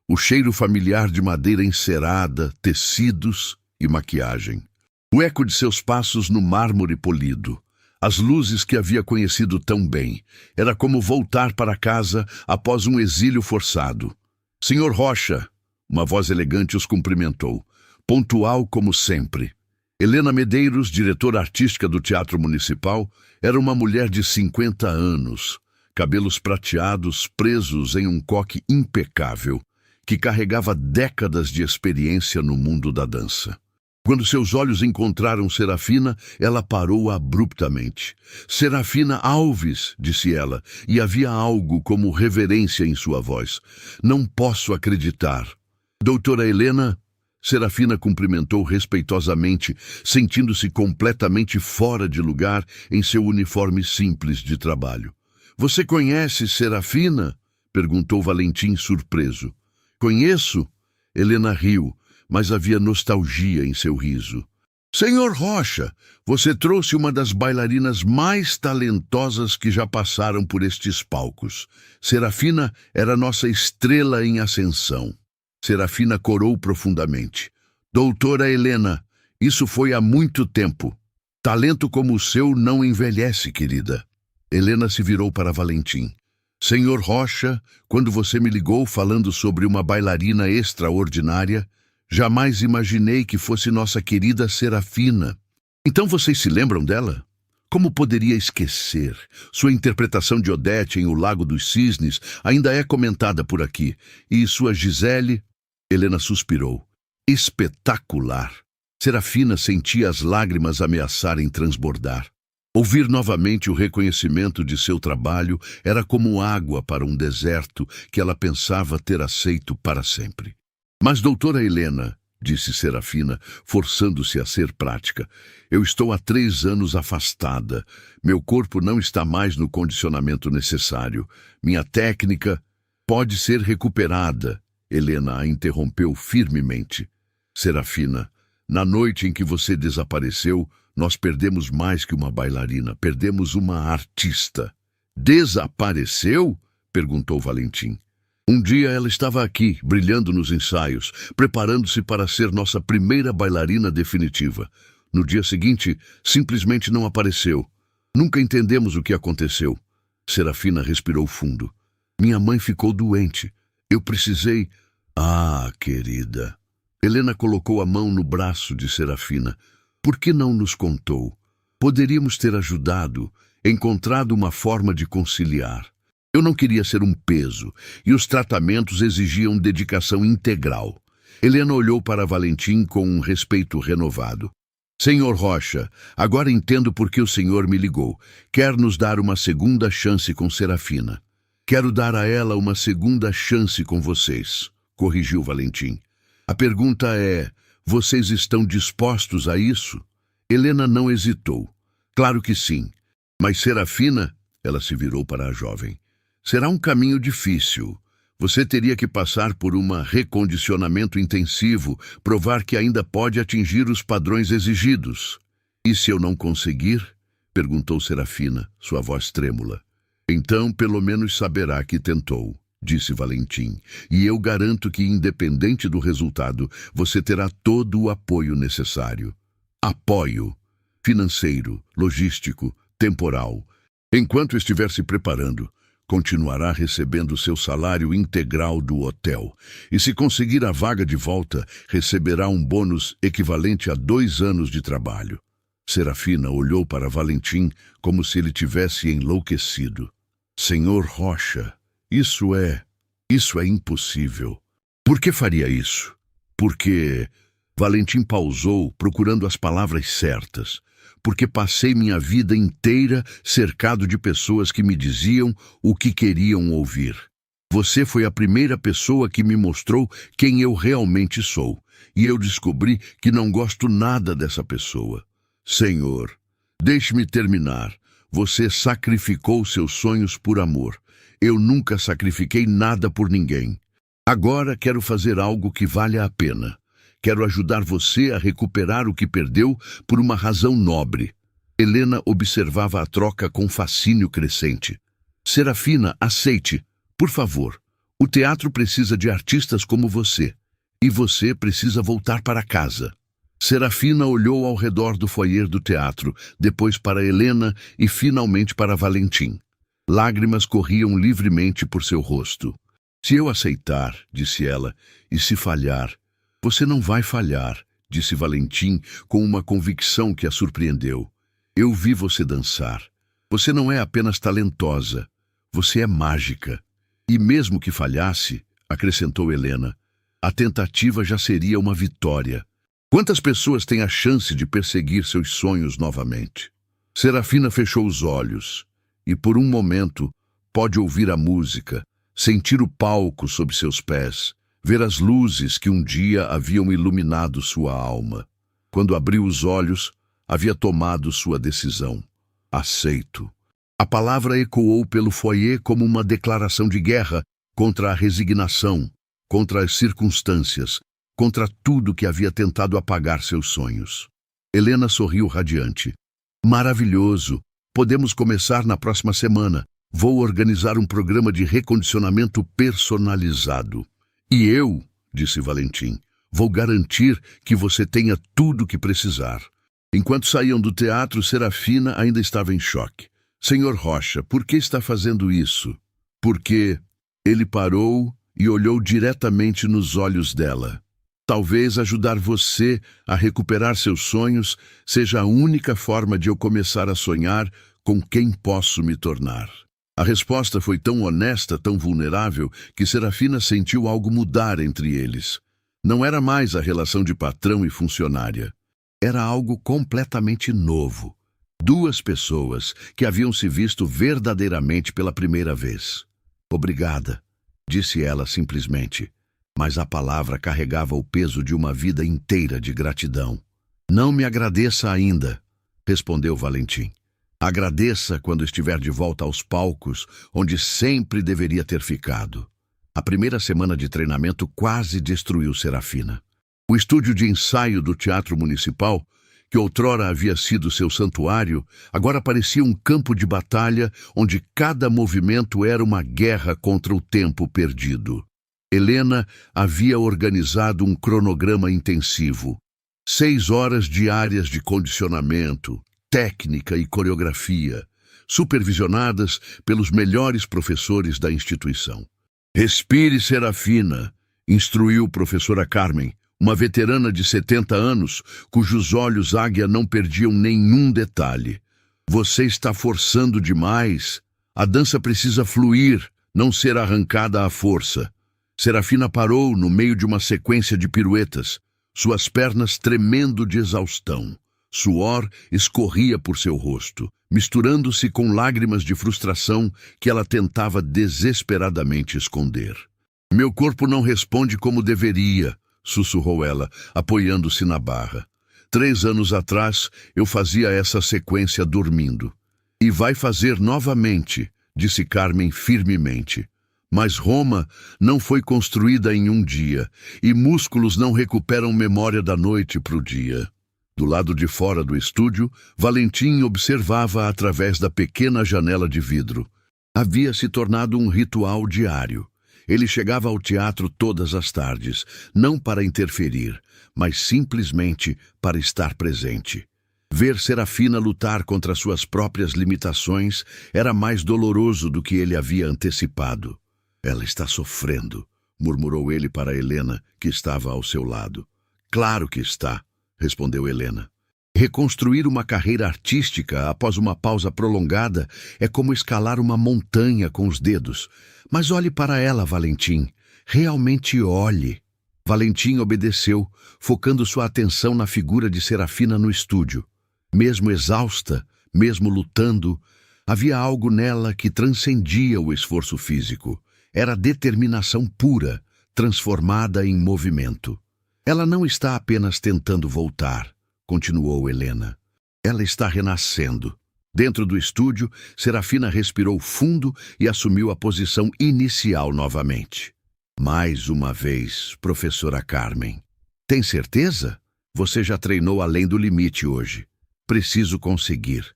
O cheiro familiar de madeira encerada, tecidos e maquiagem. O eco de seus passos no mármore polido. As luzes que havia conhecido tão bem. Era como voltar para casa após um exílio forçado. Senhor Rocha, uma voz elegante os cumprimentou, pontual como sempre. Helena Medeiros, diretora artística do Teatro Municipal, era uma mulher de 50 anos, cabelos prateados presos em um coque impecável, que carregava décadas de experiência no mundo da dança. Quando seus olhos encontraram Serafina, ela parou abruptamente. Serafina Alves, disse ela, e havia algo como reverência em sua voz. Não posso acreditar. Doutora Helena? Serafina cumprimentou respeitosamente, sentindo-se completamente fora de lugar em seu uniforme simples de trabalho. Você conhece Serafina? Perguntou Valentim surpreso. Conheço? Helena riu, mas havia nostalgia em seu riso. Senhor Rocha, você trouxe uma das bailarinas mais talentosas que já passaram por estes palcos. Serafina era nossa estrela em ascensão. Serafina corou profundamente. Doutora Helena, isso foi há muito tempo. Talento como o seu não envelhece, querida. Helena se virou para Valentim. Senhor Rocha, quando você me ligou falando sobre uma bailarina extraordinária, jamais imaginei que fosse nossa querida Serafina. Então vocês se lembram dela? Como poderia esquecer? Sua interpretação de Odete em O Lago dos Cisnes ainda é comentada por aqui. E sua Gisele? Helena suspirou. Espetacular! Serafina sentia as lágrimas ameaçarem transbordar. Ouvir novamente o reconhecimento de seu trabalho era como água para um deserto que ela pensava ter aceito para sempre. Mas, doutora Helena, disse Serafina, forçando-se a ser prática, eu estou há 3 anos afastada. Meu corpo não está mais no condicionamento necessário. Minha técnica pode ser recuperada. Helena a interrompeu firmemente. Serafina, na noite em que você desapareceu, nós perdemos mais que uma bailarina, perdemos uma artista. Desapareceu? Perguntou Valentim. Um dia ela estava aqui, brilhando nos ensaios, preparando-se para ser nossa primeira bailarina definitiva. No dia seguinte, simplesmente não apareceu. Nunca entendemos o que aconteceu. Serafina respirou fundo. Minha mãe ficou doente. Eu precisei... Ah, querida. Helena colocou a mão no braço de Serafina. Por que não nos contou? Poderíamos ter ajudado, encontrado uma forma de conciliar. Eu não queria ser um peso, e os tratamentos exigiam dedicação integral. Helena olhou para Valentim com um respeito renovado. Senhor Rocha, agora entendo por que o senhor me ligou. Quer nos dar uma segunda chance com Serafina. Quero dar a ela uma segunda chance com vocês, corrigiu Valentim. A pergunta é... Vocês estão dispostos a isso? Helena não hesitou. Claro que sim. Mas Serafina, ela se virou para a jovem, será um caminho difícil. Você teria que passar por um recondicionamento intensivo, provar que ainda pode atingir os padrões exigidos. E se eu não conseguir? Perguntou Serafina, sua voz trêmula. Então, pelo menos saberá que tentou, disse Valentim, e eu garanto que, independente do resultado, você terá todo o apoio necessário. Apoio financeiro, logístico, temporal. Enquanto estiver se preparando, continuará recebendo seu salário integral do hotel. E se conseguir a vaga de volta, receberá um bônus equivalente a 2 anos de trabalho. Serafina olhou para Valentim como se ele tivesse enlouquecido. Senhor Rocha, Isso é impossível. Por que faria isso? Porque... Valentim pausou, procurando as palavras certas. Porque passei minha vida inteira cercado de pessoas que me diziam o que queriam ouvir. Você foi a primeira pessoa que me mostrou quem eu realmente sou. E eu descobri que não gosto nada dessa pessoa. Senhor, deixe-me terminar. Você sacrificou seus sonhos por amor. Eu nunca sacrifiquei nada por ninguém. Agora quero fazer algo que valha a pena. Quero ajudar você a recuperar o que perdeu por uma razão nobre. Helena observava a troca com fascínio crescente. Serafina, aceite, por favor. O teatro precisa de artistas como você. E você precisa voltar para casa. Serafina olhou ao redor do foyer do teatro, depois para Helena e finalmente para Valentim. Lágrimas corriam livremente por seu rosto. Se eu aceitar, disse ela, e se falhar... Você não vai falhar, disse Valentim com uma convicção que a surpreendeu. Eu vi você dançar. Você não é apenas talentosa, você é mágica. E mesmo que falhasse, acrescentou Helena, a tentativa já seria uma vitória. Quantas pessoas têm a chance de perseguir seus sonhos novamente? Serafina fechou os olhos e, por um momento, pôde ouvir a música, sentir o palco sob seus pés, ver as luzes que um dia haviam iluminado sua alma. Quando abriu os olhos, havia tomado sua decisão. Aceito. A palavra ecoou pelo foyer como uma declaração de guerra contra a resignação, contra as circunstâncias, contra tudo que havia tentado apagar seus sonhos. Helena sorriu radiante. Maravilhoso! Podemos começar na próxima semana. Vou organizar um programa de recondicionamento personalizado. E eu, disse Valentim, Vou garantir que você tenha tudo o que precisar. Enquanto saíam do teatro, Serafina ainda estava em choque. Senhor Rocha, por que está fazendo isso? Porque ele parou e olhou diretamente nos olhos dela. Talvez ajudar você a recuperar seus sonhos seja a única forma de eu começar a sonhar com quem posso me tornar. A resposta foi tão honesta, tão vulnerável, que Serafina sentiu algo mudar entre eles. Não era mais a relação de patrão e funcionária. Era algo completamente novo. Duas pessoas que haviam se visto verdadeiramente pela primeira vez. Obrigada, disse ela simplesmente, mas a palavra carregava o peso de uma vida inteira de gratidão. Não me agradeça ainda, respondeu Valentim. Agradeça quando estiver de volta aos palcos, onde sempre deveria ter ficado. A primeira semana de treinamento quase destruiu Serafina. O estúdio de ensaio do Teatro Municipal, que outrora havia sido seu santuário, agora parecia um campo de batalha onde cada movimento era uma guerra contra o tempo perdido. Helena havia organizado um cronograma intensivo. 6 horas diárias de condicionamento, técnica e coreografia, supervisionadas pelos melhores professores da instituição. Respire, Serafina, instruiu professora Carmen, uma veterana de 70 anos, cujos olhos águia não perdiam nenhum detalhe. Você está forçando demais. A dança precisa fluir, não ser arrancada à força. Serafina parou no meio de uma sequência de piruetas, suas pernas tremendo de exaustão. Suor escorria por seu rosto, misturando-se com lágrimas de frustração que ela tentava desesperadamente esconder. Meu corpo não responde como deveria, sussurrou ela, apoiando-se na barra. 3 anos atrás, eu fazia essa sequência dormindo. E vai fazer novamente, disse Carmen firmemente. Mas Roma não foi construída em um dia, e músculos não recuperam memória da noite para o dia. Do lado de fora do estúdio, Valentim observava através da pequena janela de vidro. Havia se tornado um ritual diário. Ele chegava ao teatro todas as tardes, não para interferir, mas simplesmente para estar presente. Ver Serafina lutar contra suas próprias limitações era mais doloroso do que ele havia antecipado. Ela está sofrendo, murmurou ele para Helena, que estava ao seu lado. Claro que está, respondeu Helena. Reconstruir uma carreira artística após uma pausa prolongada é como escalar uma montanha com os dedos. Mas olhe para ela, Valentim. Realmente olhe. Valentim obedeceu, focando sua atenção na figura de Serafina no estúdio. Mesmo exausta, mesmo lutando, havia algo nela que transcendia o esforço físico. Era determinação pura, transformada em movimento. Ela não está apenas tentando voltar, continuou Helena. Ela está renascendo. Dentro do estúdio, Serafina respirou fundo e assumiu a posição inicial novamente. Mais uma vez, professora Carmen. Tem certeza? Você já treinou além do limite hoje. Preciso conseguir.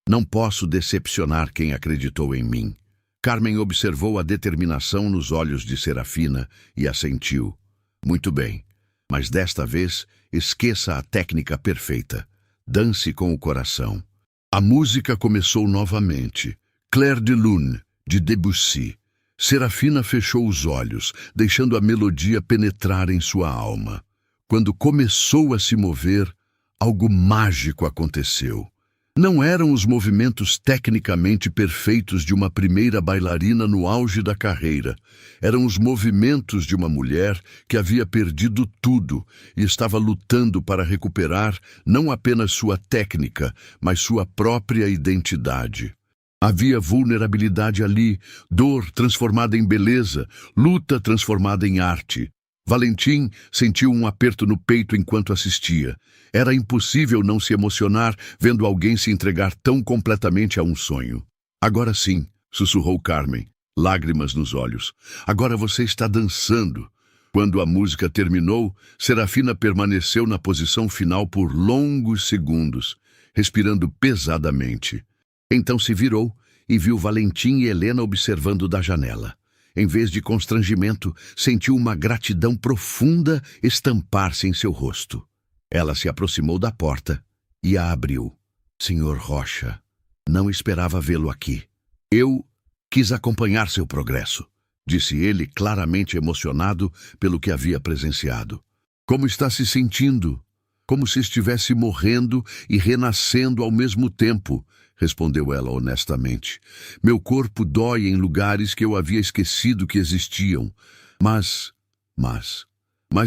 Não posso decepcionar quem acreditou em mim. Carmen observou a determinação nos olhos de Serafina e assentiu. Muito bem, mas desta vez esqueça a técnica perfeita. Dance com o coração. A música começou novamente. Clair de Lune, de Debussy. Serafina fechou os olhos, deixando a melodia penetrar em sua alma. Quando começou a se mover, algo mágico aconteceu. Não eram os movimentos tecnicamente perfeitos de uma primeira bailarina no auge da carreira. Eram os movimentos de uma mulher que havia perdido tudo e estava lutando para recuperar não apenas sua técnica, mas sua própria identidade. Havia vulnerabilidade ali, dor transformada em beleza, luta transformada em arte. Valentim sentiu um aperto no peito enquanto assistia. Era impossível não se emocionar vendo alguém se entregar tão completamente a um sonho. Agora sim, sussurrou Carmen, lágrimas nos olhos. Agora você está dançando. Quando a música terminou, Serafina permaneceu na posição final por longos segundos, respirando pesadamente. Então se virou e viu Valentim e Helena observando da janela. Em vez de constrangimento, sentiu uma gratidão profunda estampar-se em seu rosto. Ela se aproximou da porta e a abriu. Senhor Rocha, não esperava vê-lo aqui. Eu quis acompanhar seu progresso, disse ele, claramente emocionado pelo que havia presenciado. Como está se sentindo? Como se estivesse morrendo e renascendo ao mesmo tempo, respondeu ela honestamente. Meu corpo dói em lugares que eu havia esquecido que existiam, mas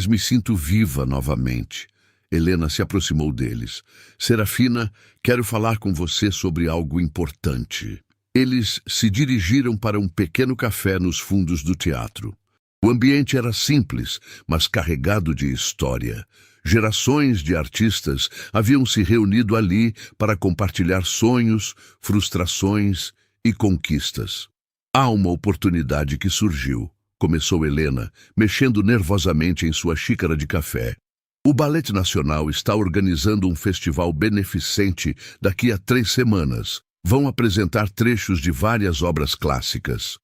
me sinto viva novamente. Helena se aproximou deles. Serafina, quero falar com você sobre algo importante. Eles se dirigiram para um pequeno café nos fundos do teatro. O ambiente era simples, mas carregado de história. Gerações de artistas haviam se reunido ali para compartilhar sonhos, frustrações e conquistas. Há uma oportunidade que surgiu, começou Helena, mexendo nervosamente em sua xícara de café. O Ballet Nacional está organizando um festival beneficente daqui a 3 semanas. Vão apresentar trechos de várias obras clássicas.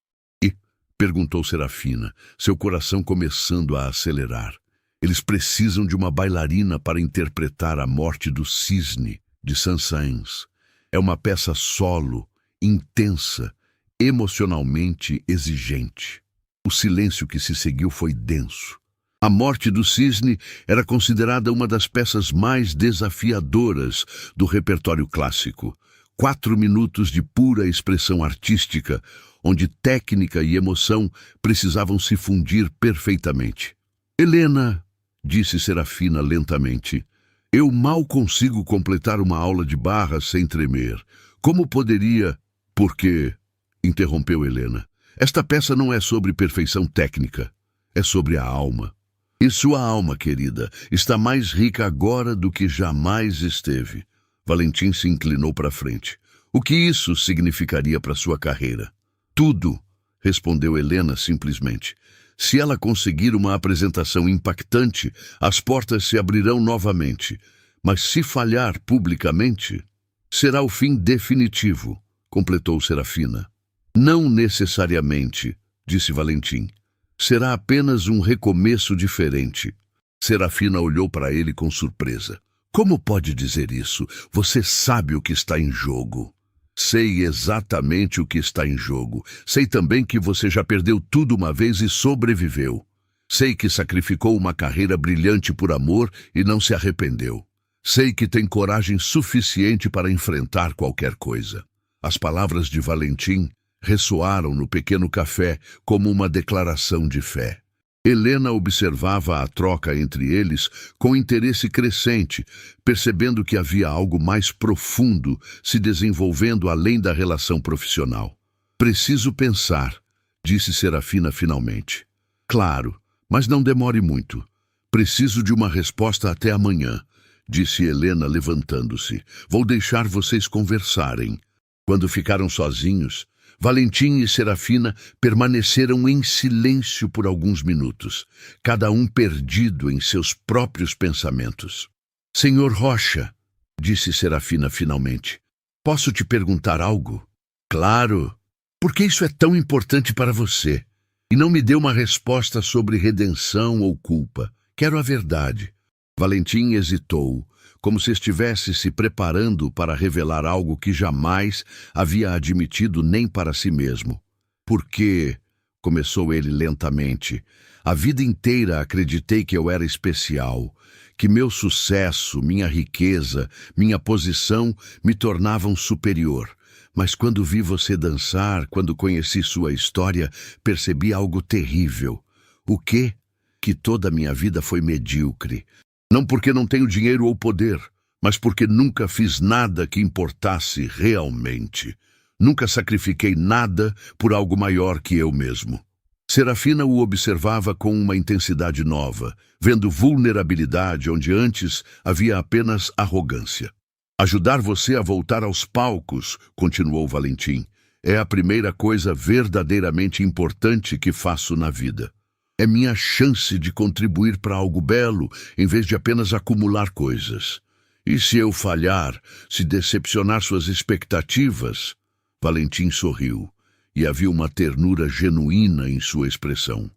E? Perguntou Serafina, seu coração começando a acelerar. Eles precisam de uma bailarina para interpretar A Morte do Cisne, de Saint-Saëns. É uma peça solo, intensa, emocionalmente exigente. O silêncio que se seguiu foi denso. A Morte do Cisne era considerada uma das peças mais desafiadoras do repertório clássico. 4 minutos de pura expressão artística, onde técnica e emoção precisavam se fundir perfeitamente. Helena, disse Serafina lentamente, eu mal consigo completar uma aula de barra sem tremer. Como poderia... Por quê? Interrompeu Helena. Esta peça não é sobre perfeição técnica, é sobre a alma. E sua alma, querida, está mais rica agora do que jamais esteve. Valentim se inclinou para frente. O que isso significaria para sua carreira? Tudo, respondeu Helena simplesmente. Se ela conseguir uma apresentação impactante, as portas se abrirão novamente. Mas se falhar publicamente, será o fim definitivo, completou Serafina. Não necessariamente, disse Valentim. Será apenas um recomeço diferente. Serafina olhou para ele com surpresa. Como pode dizer isso? Você sabe o que está em jogo. Sei exatamente o que está em jogo. Sei também que você já perdeu tudo uma vez e sobreviveu. Sei que sacrificou uma carreira brilhante por amor e não se arrependeu. Sei que tem coragem suficiente para enfrentar qualquer coisa. As palavras de Valentim ressoaram no pequeno café como uma declaração de fé. Helena observava a troca entre eles com interesse crescente, percebendo que havia algo mais profundo se desenvolvendo além da relação profissional. Preciso pensar, disse Serafina finalmente. Claro, mas não demore muito. Preciso de uma resposta até amanhã, disse Helena levantando-se. Vou deixar vocês conversarem. Quando ficaram sozinhos, Valentim e Serafina permaneceram em silêncio por alguns minutos, cada um perdido em seus próprios pensamentos. Senhor Rocha, disse Serafina finalmente, posso te perguntar algo? Claro. Por que isso é tão importante para você? E não me dê uma resposta sobre redenção ou culpa. Quero a verdade. Valentim hesitou, como se estivesse se preparando para revelar algo que jamais havia admitido nem para si mesmo. Porque, começou ele lentamente, a vida inteira acreditei que eu era especial, que meu sucesso, minha riqueza, minha posição me tornavam superior. Mas quando vi você dançar, quando conheci sua história, percebi algo terrível. O quê? Que toda a minha vida foi medíocre. Não porque não tenho dinheiro ou poder, mas porque nunca fiz nada que importasse realmente. Nunca sacrifiquei nada por algo maior que eu mesmo. Serafina o observava com uma intensidade nova, vendo vulnerabilidade onde antes havia apenas arrogância. Ajudar você a voltar aos palcos, continuou Valentim, é a primeira coisa verdadeiramente importante que faço na vida. É minha chance de contribuir para algo belo, em vez de apenas acumular coisas. E se eu falhar, se decepcionar suas expectativas? Valentim sorriu. e havia uma ternura genuína em sua expressão.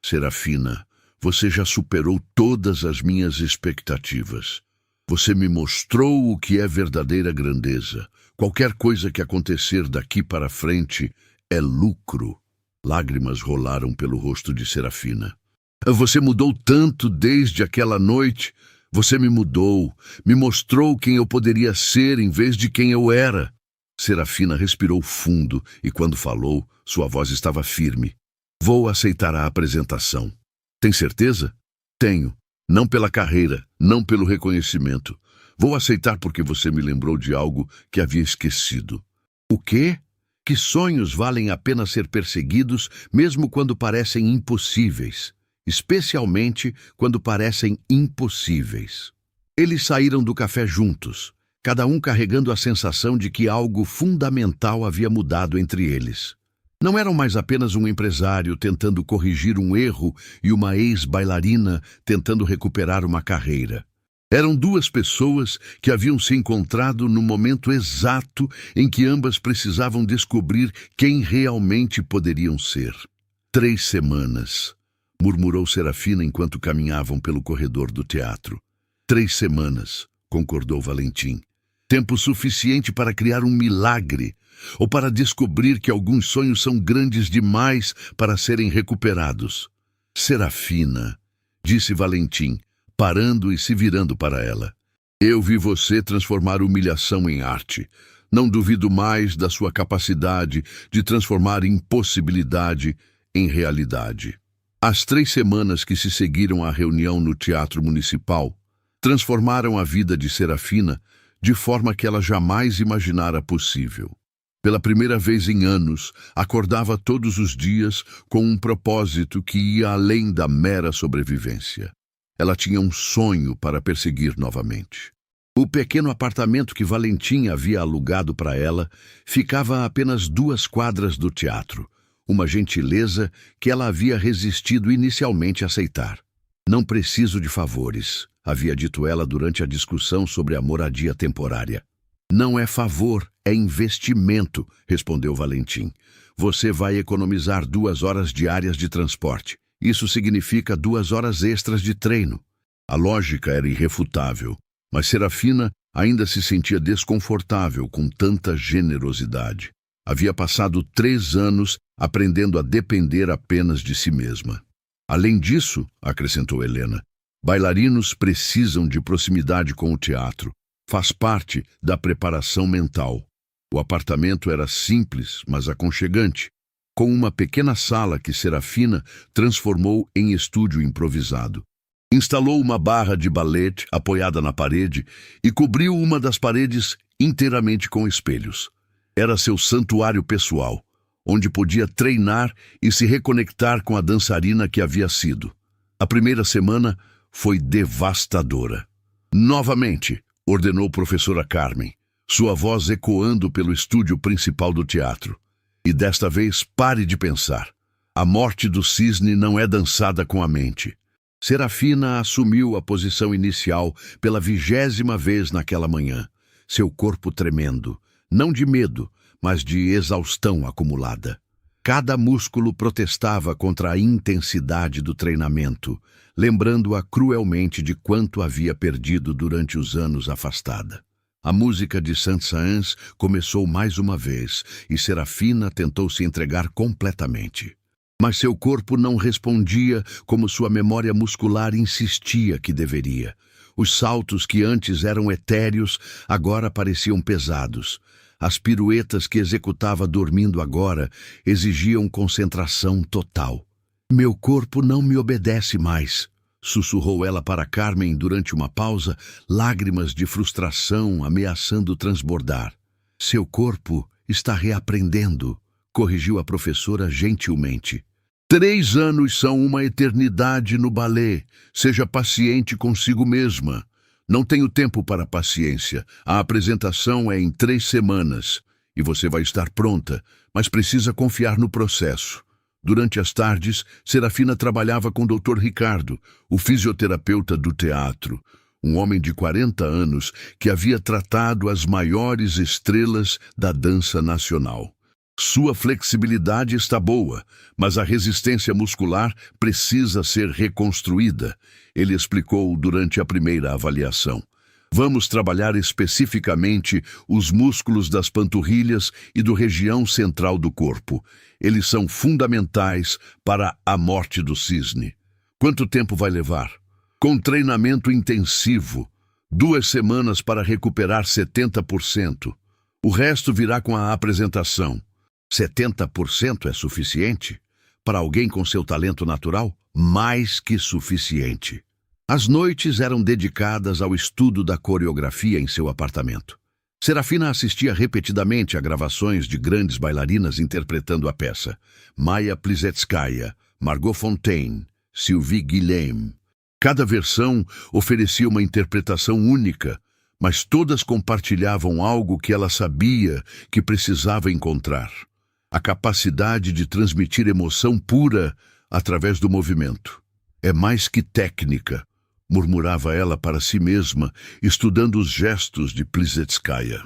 Serafina, você já superou todas as minhas expectativas. Você me mostrou o que é verdadeira grandeza. Qualquer coisa que acontecer daqui para frente é lucro. Lágrimas rolaram pelo rosto de Serafina. Você mudou tanto desde aquela noite. Você me mudou, me mostrou quem eu poderia ser em vez de quem eu era. Serafina respirou fundo e, quando falou, sua voz estava firme. Vou aceitar a apresentação. Tem certeza? Tenho. Não pela carreira, não pelo reconhecimento. Vou aceitar porque você me lembrou de algo que havia esquecido. O quê? Que sonhos valem a pena ser perseguidos mesmo quando parecem impossíveis. Especialmente quando parecem impossíveis. Eles saíram do café juntos, cada um carregando a sensação de que algo fundamental havia mudado entre eles. Não eram mais apenas um empresário tentando corrigir um erro e uma ex-bailarina tentando recuperar uma carreira. Eram duas pessoas que haviam se encontrado no momento exato em que ambas precisavam descobrir quem realmente poderiam ser. 3 semanas, murmurou Serafina enquanto caminhavam pelo corredor do teatro. 3 semanas, concordou Valentim. Tempo suficiente para criar um milagre, ou para descobrir que alguns sonhos são grandes demais para serem recuperados. Serafina, disse Valentim, parando e se virando para ela. Eu vi você transformar humilhação em arte. Não duvido mais da sua capacidade de transformar impossibilidade em realidade. As 3 semanas que se seguiram à reunião no Teatro Municipal transformaram a vida de Serafina de forma que ela jamais imaginara possível. Pela primeira vez em anos, acordava todos os dias com um propósito que ia além da mera sobrevivência. Ela tinha um sonho para perseguir novamente. O pequeno apartamento que Valentim havia alugado para ela ficava a apenas 2 quadras do teatro, uma gentileza que ela havia resistido inicialmente a aceitar. Não preciso de favores, havia dito ela durante a discussão sobre a moradia temporária. Não é favor, é investimento, respondeu Valentim. Você vai economizar 2 horas diárias de transporte. Isso significa 2 horas extras de treino. A lógica era irrefutável, mas Serafina ainda se sentia desconfortável com tanta generosidade. Havia passado 3 anos aprendendo a depender apenas de si mesma. Além disso, acrescentou Helena, bailarinos precisam de proximidade com o teatro. Faz parte da preparação mental. O apartamento era simples, mas aconchegante, com uma pequena sala que Serafina transformou em estúdio improvisado. Instalou uma barra de ballet apoiada na parede e cobriu uma das paredes inteiramente com espelhos. Era seu santuário pessoal, onde podia treinar e se reconectar com a dançarina que havia sido. A primeira semana foi devastadora. Novamente, ordenou professora Carmen, sua voz ecoando pelo estúdio principal do teatro. E desta vez pare de pensar. A morte do cisne não é dançada com a mente. Serafina assumiu a posição inicial pela 20ª vez naquela manhã, seu corpo tremendo, não de medo, mas de exaustão acumulada. Cada músculo protestava contra a intensidade do treinamento, lembrando-a cruelmente de quanto havia perdido durante os anos afastada. A música de Saint-Saëns começou mais uma vez e Serafina tentou se entregar completamente. Mas seu corpo não respondia como sua memória muscular insistia que deveria. Os saltos que antes eram etéreos agora pareciam pesados. As piruetas que executava dormindo agora exigiam concentração total. Meu corpo não me obedece mais, sussurrou ela para Carmen durante uma pausa, lágrimas de frustração ameaçando transbordar. Seu corpo está reaprendendo, corrigiu a professora gentilmente. 3 anos são uma eternidade no balé. Seja paciente consigo mesma. Não tenho tempo para paciência. A apresentação é em 3 semanas e você vai estar pronta, mas precisa confiar no processo. Durante as tardes, Serafina trabalhava com o Dr. Ricardo, o fisioterapeuta do teatro, um homem de 40 anos que havia tratado as maiores estrelas da dança nacional. Sua flexibilidade está boa, mas a resistência muscular precisa ser reconstruída, ele explicou durante a primeira avaliação. Vamos trabalhar especificamente os músculos das panturrilhas e da região central do corpo. Eles são fundamentais para a morte do cisne. Quanto tempo vai levar? Com treinamento intensivo, 2 semanas para recuperar 70%. O resto virá com a apresentação. 70% é suficiente? Para alguém com seu talento natural? Mais que suficiente. As noites eram dedicadas ao estudo da coreografia em seu apartamento. Serafina assistia repetidamente a gravações de grandes bailarinas interpretando a peça. Maya Plisetskaya, Margot Fonteyn, Sylvie Guillem. Cada versão oferecia uma interpretação única, mas todas compartilhavam algo que ela sabia que precisava encontrar. A capacidade de transmitir emoção pura através do movimento. É mais que técnica, murmurava ela para si mesma, estudando os gestos de Plisetskaya.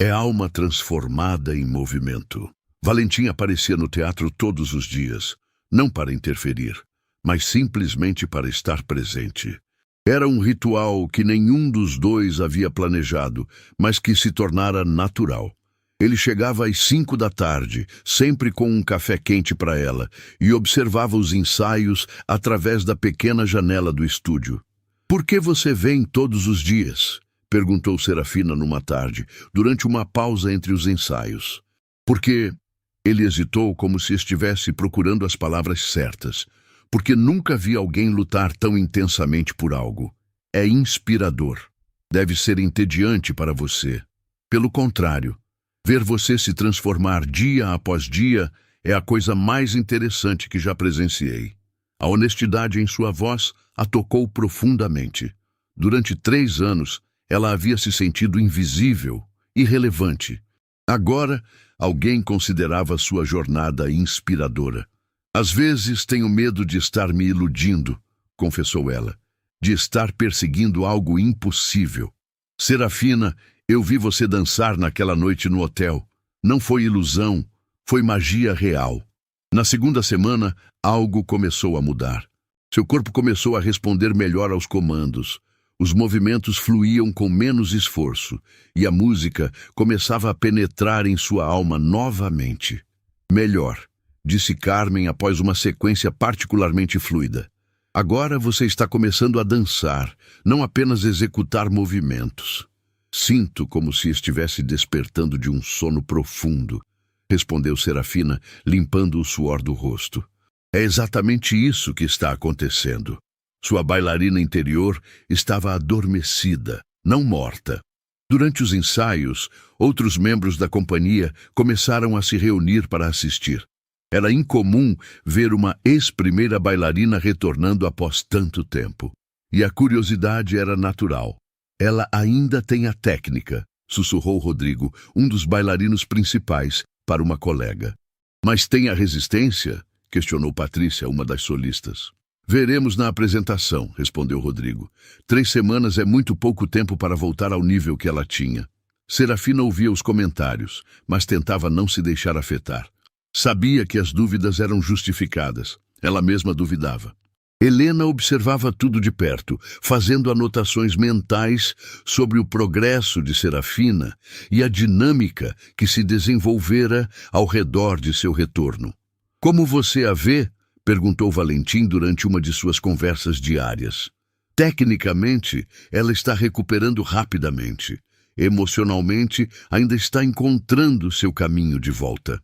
É alma transformada em movimento. Valentim aparecia no teatro todos os dias, não para interferir, mas simplesmente para estar presente. Era um ritual que nenhum dos dois havia planejado, mas que se tornara natural. Ele chegava às 5 da tarde, sempre com um café quente para ela, e observava os ensaios através da pequena janela do estúdio. "Por que você vem todos os dias?" perguntou Serafina numa tarde, durante uma pausa entre os ensaios. "Porque..." Ele hesitou como se estivesse procurando as palavras certas. "Porque nunca vi alguém lutar tão intensamente por algo. É inspirador. Deve ser entediante para você. Pelo contrário, ver você se transformar dia após dia é a coisa mais interessante que já presenciei." A honestidade em sua voz a tocou profundamente. Durante 3 anos, ela havia se sentido invisível, irrelevante. Agora, alguém considerava sua jornada inspiradora. "Às vezes tenho medo de estar me iludindo", confessou ela, "de estar perseguindo algo impossível. Serafina, eu vi você dançar naquela noite no hotel. Não foi ilusão, foi magia real." Na segunda semana, algo começou a mudar. Seu corpo começou a responder melhor aos comandos. Os movimentos fluíam com menos esforço, e a música começava a penetrar em sua alma novamente. "Melhor", disse Carmen após uma sequência particularmente fluida. "Agora você está começando a dançar, não apenas executar movimentos." "Sinto como se estivesse despertando de um sono profundo", respondeu Serafina, limpando o suor do rosto. "É exatamente isso que está acontecendo." Sua bailarina interior estava adormecida, não morta. Durante os ensaios, outros membros da companhia começaram a se reunir para assistir. Era incomum ver uma ex-primeira bailarina retornando após tanto tempo. E a curiosidade era natural. "Ela ainda tem a técnica", sussurrou Rodrigo, um dos bailarinos principais, para uma colega. "Mas tem a resistência?" questionou Patrícia, uma das solistas. "Veremos na apresentação", respondeu Rodrigo. 3 semanas é muito pouco tempo para voltar ao nível que ela tinha. Serafina ouvia os comentários, mas tentava não se deixar afetar. Sabia que as dúvidas eram justificadas. Ela mesma duvidava. Helena observava tudo de perto, fazendo anotações mentais sobre o progresso de Serafina e a dinâmica que se desenvolvera ao redor de seu retorno. "Como você a vê?" perguntou Valentim durante uma de suas conversas diárias. "Tecnicamente, ela está recuperando rapidamente. Emocionalmente, ainda está encontrando seu caminho de volta."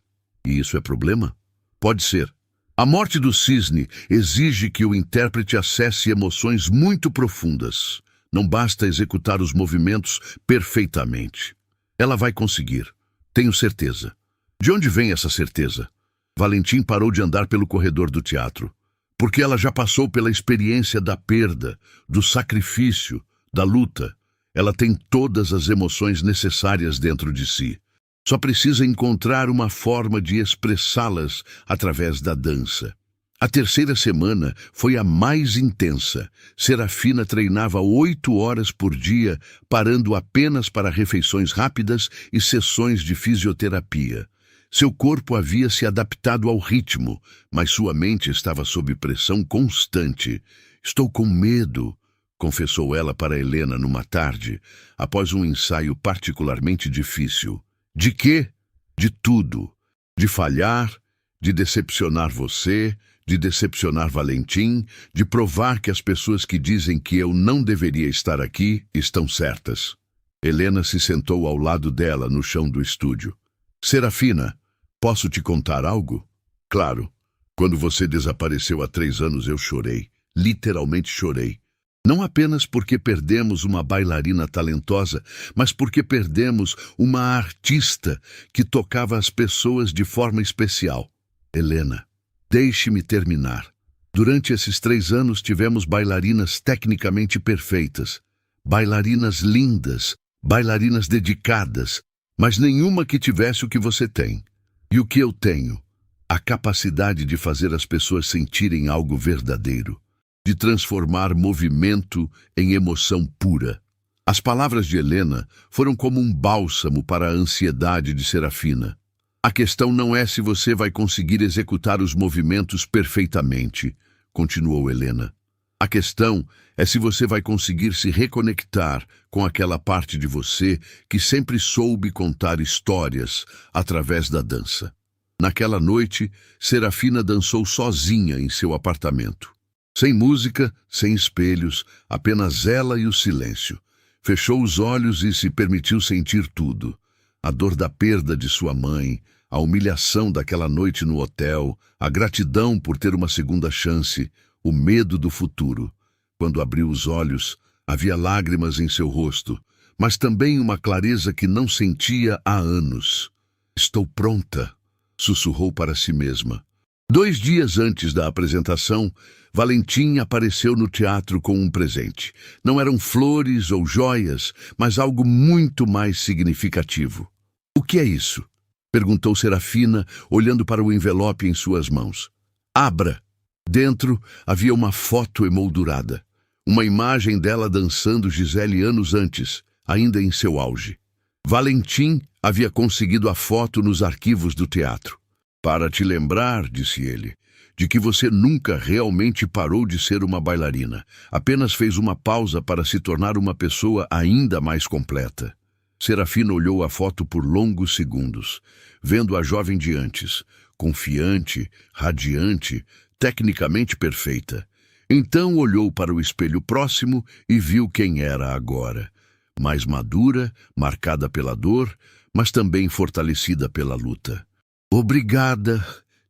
"E isso é problema?" "Pode ser. A morte do cisne exige que o intérprete acesse emoções muito profundas. Não basta executar os movimentos perfeitamente. Ela vai conseguir, tenho certeza." "De onde vem essa certeza?" Valentim parou de andar pelo corredor do teatro. "Porque ela já passou pela experiência da perda, do sacrifício, da luta. Ela tem todas as emoções necessárias dentro de si. Só precisa encontrar uma forma de expressá-las através da dança." A 3ª semana foi a mais intensa. Serafina treinava 8 horas por dia, parando apenas para refeições rápidas e sessões de fisioterapia. Seu corpo havia se adaptado ao ritmo, mas sua mente estava sob pressão constante. Estou com medo, confessou ela para Helena numa tarde, após um ensaio particularmente difícil. De quê? De tudo. De falhar, de decepcionar você, de decepcionar Valentim, de provar que as pessoas que dizem que eu não deveria estar aqui estão certas. Helena se sentou ao lado dela no chão do estúdio. Serafina, posso te contar algo? Claro. Quando você desapareceu há 3 anos eu chorei. Literalmente chorei. Não apenas porque perdemos uma bailarina talentosa, mas porque perdemos uma artista que tocava as pessoas de forma especial. Helena, deixe-me terminar. Durante esses 3 anos tivemos bailarinas tecnicamente perfeitas, bailarinas lindas, bailarinas dedicadas, mas nenhuma que tivesse o que você tem. E o que eu tenho? A capacidade de fazer as pessoas sentirem algo verdadeiro, de transformar movimento em emoção pura. As palavras de Helena foram como um bálsamo para a ansiedade de Serafina. A questão não é se você vai conseguir executar os movimentos perfeitamente, continuou Helena. A questão é se você vai conseguir se reconectar com aquela parte de você que sempre soube contar histórias através da dança. Naquela noite, Serafina dançou sozinha em seu apartamento. Sem música, sem espelhos, apenas ela e o silêncio. Fechou os olhos e se permitiu sentir tudo. A dor da perda de sua mãe, a humilhação daquela noite no hotel, a gratidão por ter uma segunda chance, o medo do futuro. Quando abriu os olhos, havia lágrimas em seu rosto, mas também uma clareza que não sentia há anos. Estou pronta, sussurrou para si mesma. 2 dias antes da apresentação, Valentim apareceu no teatro com um presente. Não eram flores ou joias, mas algo muito mais significativo. O que é isso? Perguntou Serafina, olhando para o envelope em suas mãos. Abra. Dentro havia uma foto emoldurada. Uma imagem dela dançando Gisele anos antes, ainda em seu auge. Valentim havia conseguido a foto nos arquivos do teatro. Para te lembrar, disse ele, de que você nunca realmente parou de ser uma bailarina. Apenas fez uma pausa para se tornar uma pessoa ainda mais completa. Serafina olhou a foto por longos segundos, vendo a jovem de antes, confiante, radiante, tecnicamente perfeita. Então olhou para o espelho próximo e viu quem era agora. Mais madura, marcada pela dor, mas também fortalecida pela luta. Obrigada,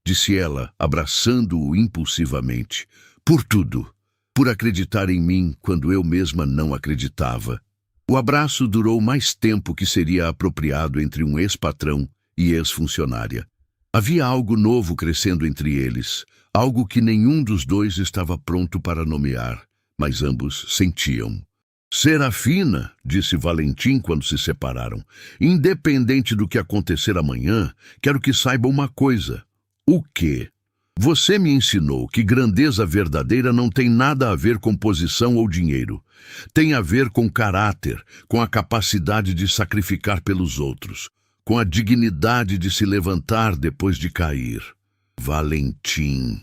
disse ela, abraçando-o impulsivamente. Por tudo. Por acreditar em mim quando eu mesma não acreditava. O abraço durou mais tempo que seria apropriado entre um ex-patrão e ex-funcionária. Havia algo novo crescendo entre eles, algo que nenhum dos dois estava pronto para nomear, mas ambos sentiam. Serafina, disse Valentim quando se separaram, independente do que acontecer amanhã, quero que saiba uma coisa. O quê? Você me ensinou que grandeza verdadeira não tem nada a ver com posição ou dinheiro. Tem a ver com caráter, com a capacidade de sacrificar pelos outros, com a dignidade de se levantar depois de cair. Valentim,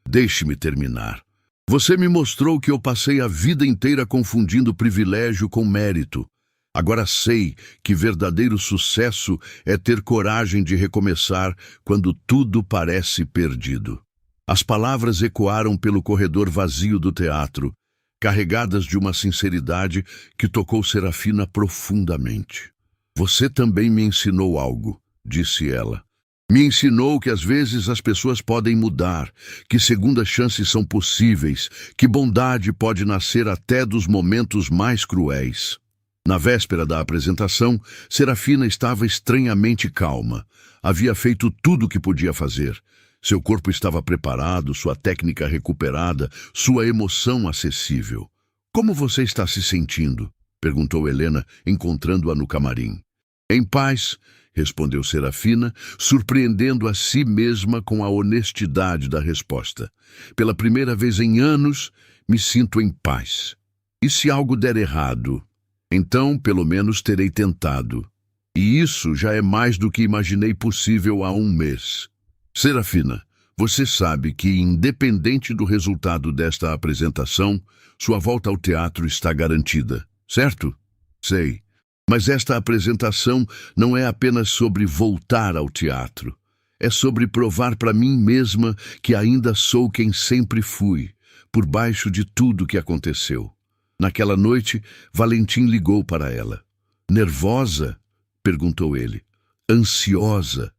deixe-me terminar. Você me mostrou que eu passei a vida inteira confundindo privilégio com mérito. Agora sei que verdadeiro sucesso é ter coragem de recomeçar quando tudo parece perdido. As palavras ecoaram pelo corredor vazio do teatro, carregadas de uma sinceridade que tocou Serafina profundamente. Você também me ensinou algo, disse ela. Me ensinou que às vezes as pessoas podem mudar, que segundas chances são possíveis, que bondade pode nascer até dos momentos mais cruéis. Na véspera da apresentação, Serafina estava estranhamente calma. Havia feito tudo o que podia fazer. Seu corpo estava preparado, sua técnica recuperada, sua emoção acessível. Como você está se sentindo? Perguntou Helena, encontrando-a no camarim. Em paz, respondeu Serafina, surpreendendo a si mesma com a honestidade da resposta. Pela primeira vez em anos, me sinto em paz. E se algo der errado? Então, pelo menos terei tentado. E isso já é mais do que imaginei possível há um mês. Serafina, você sabe que, independente do resultado desta apresentação, sua volta ao teatro está garantida, certo? Sei. Mas esta apresentação não é apenas sobre voltar ao teatro. É sobre provar para mim mesma que ainda sou quem sempre fui, por baixo de tudo que aconteceu. Naquela noite, Valentim ligou para ela. Nervosa? Perguntou ele. Ansiosa.